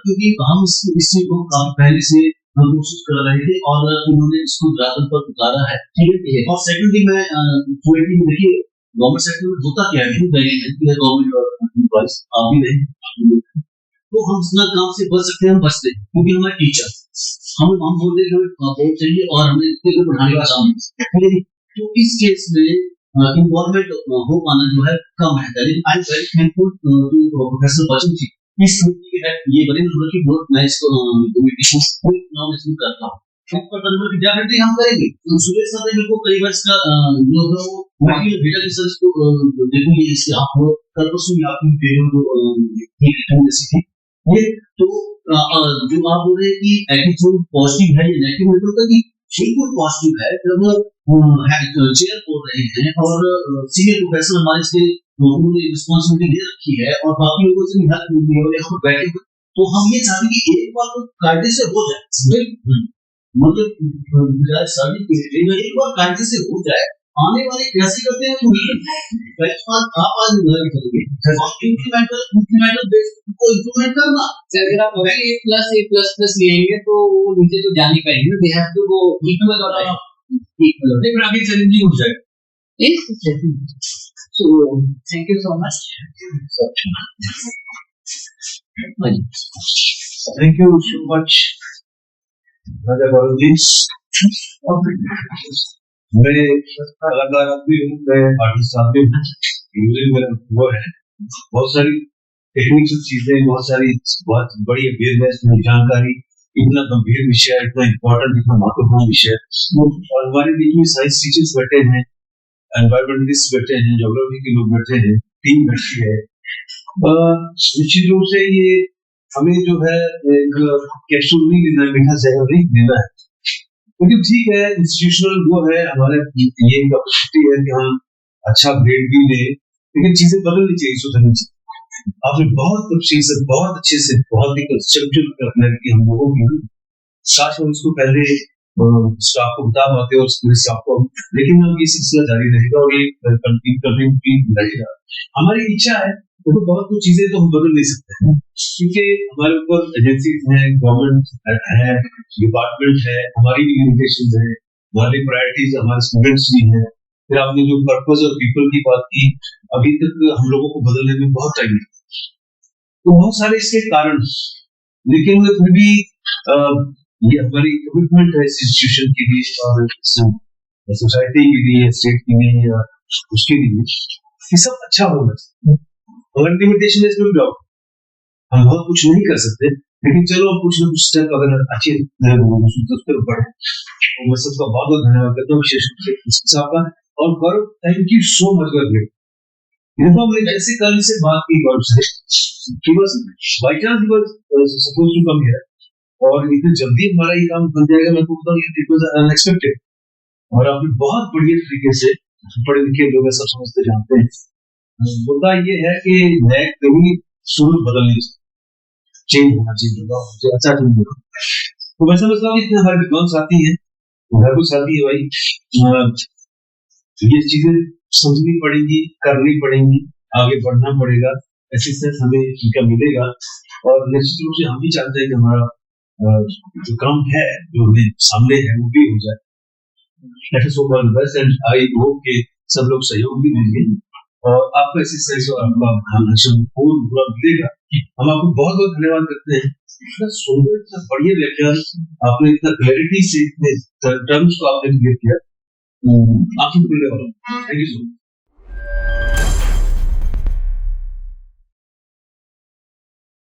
[SPEAKER 2] क्योंकि हम इस चीज को काफी पहले से हम कोशिश कर रहे थे और उन्होंने इसको धरातल पर उतारा है, ठीक है। और सेकंडली मैं क्वालिटी में देखिए गवर्नमेंट सेक्टर में होता क्या है, गवर्नमेंट और एम्प्लॉइज आप भी नहीं, तो हम इतना काम से बच सकते हैं, हम बचते हैं क्योंकि हमारे टीचर हम बोलते हैं बहुत चाहिए और हमें इसके लिए बढ़ाने का काम है, तो इस केस में इन्वॉल्वमेंट हो पाना जो है कम है। I am very thankful to professor Bachchan ji, इस ये बड़े नंबर की बहुत मैं इसको कम्युनिकेशन नाम इसमें करता हूँ, डेफिनेटली हम करेंगे। तो सुरेश सर ने मेरे को कई बार इसका जो है वो मटेरियल भेजा कि सर इसको देखो, ये इसके आप कल परसों आपकी वीडियो जो जैसी थी ये, तो जो आप बोल रहे हैं कि एटीट्यूड पॉजिटिव है या नेगेटिव है, तो कि बिल्कुल पॉजिटिव है। जब चेयर बोल रहे हैं और सीनियर प्रोफेसर हमारे इसके उन्होंने रिस्पॉन्सिबिलिटी ले रखी है और बाकी लोगों से भी हेल्प मिलती है और यहाँ पर बैठे, तो हम ये चाहते हैं कि एक बार तो कायदे से हो जाए, मतलब एक बार कायदे से हो जाए, आने वाले कैसे करते हैं आप आज इंक्रीमेंटल बेस को इंप्रूवमेंट करना।
[SPEAKER 1] अगर आप A+++ लेंगे तो वो नीचे तो जा नहीं पाएंगे, they have to go equal और इक्वल,
[SPEAKER 2] लेकिन आगे चैलेंजिंग हो जाएगा।
[SPEAKER 1] So thank you so much.
[SPEAKER 2] Thank you so much, Raja Barundis. मैं कलाकार भी हूँ, मैं आर्टिस्ट भी हूँ, म्यूजिक मेरा वो है, बहुत सारी टेक्निकल चीजें, बहुत बड़ी अवेयरनेस में जानकारी, इतना गंभीर विषय, इतना इम्पोर्टेंट, इतना महत्वपूर्ण विषय, और हमारे बीच में साइंस टीचर्स बैठे हैं, एनवायरमेंटलिस्ट बैठे हैं, ज्योग्राफी के लोग बैठे हैं, टीम बैठी है। निश्चित रूप से ये हमें जो है एक कैप्सूल नहीं लेना है, मीठा जहर नहीं लेना है, क्योंकि ठीक है इंस्टीट्यूशनल वो है, हमारे ये कैपेसिटी है कि हम अच्छा ग्रेड भी लें, लेकिन चीजें बदलनी चाहिए, सुधरनी चाहिए। आपने बहुत तफसील से, बहुत अच्छे से, बहुत ही कंस्ट्रक्टिव करना है कि हम लोगों की साथ में उसको पहले स्टाफ को बता पाते और पूरे स्टाफ को, लेकिन अब ये सिलसिला जारी रहेगा और ये कंटिन्यू करने भी रहेगा। हमारी इच्छा है, तो बहुत कुछ चीजें तो हम बदल नहीं सकते हैं, क्योंकि हमारे ऊपर एजेंसीज हैं, गवर्नमेंट है, डिपार्टमेंट है, हमारी भी लिमिटेशंस है, हमारी प्रायोरिटीज, हमारे स्टूडेंट्स भी हैं। फिर आपने जो पर्पस और पीपल की बात की, अभी तक हम लोगों को बदलने में बहुत टाइम लगता है, तो बहुत सारे इसके कारण, लेकिन फिर भी ये हमारी कमिटमेंट है इस इंस्टीट्यूशन के लिए और सोसाइटी के लिए, स्टेट के लिए या उसके लिए, ये सब अच्छा होना चाहिए। अगर लिमिटेशन इसमें भी हम बहुत कुछ नहीं कर सकते, लेकिन चलो हम कुछ ना कुछ स्टेप अगर अच्छे बढ़े, तो मैं सबका बहुत बहुत धन्यवाद करता हूँ, विशेष रूप से साहब का। और Gaurav, thank you so much Gaurav, हमने जैसे कल से बात की गौरव से, by chance suppose to come here, और इतनी जल्दी हमारा ये काम बन जाएगा, मैं बोलता हूँ इट वाज अनएक्सपेक्टेड, और आपने बहुत बढ़िया तरीके से, पढ़े लिखे लोग सब समझते जानते हैं। मुद्दा ये है कि मैं कभी शुरू बदलनी चेंज होना चाहिए, अच्छा चेंज होगा। तो मैं समझता हूँ इतने हमारे विद्वान साथी हैं, घर को साथी है भाई, ये चीजें समझनी पड़ेगी, करनी पड़ेगी, आगे बढ़ना पड़ेगा, असिस्टेंस हमें इनका मिलेगा, और निश्चित रूप से हम भी चाहते हैं कि हमारा जो काम है, जो हमें सामने है, वो भी हो जाए। That is so much best, and I hope कि सब लोग सहयोग भी देंगे और आपका असिस्टेंस और आपका मार्गदर्शन पूरा मिलेगा। हम आपको बहुत बहुत धन्यवाद करते हैं, इतना सुंदर, इतना बढ़िया व्याख्यान, आपने इतना क्लैरिटी से इतने टर्म्स को आपने क्लियर किया, आपको धन्यवाद। Thank you so much.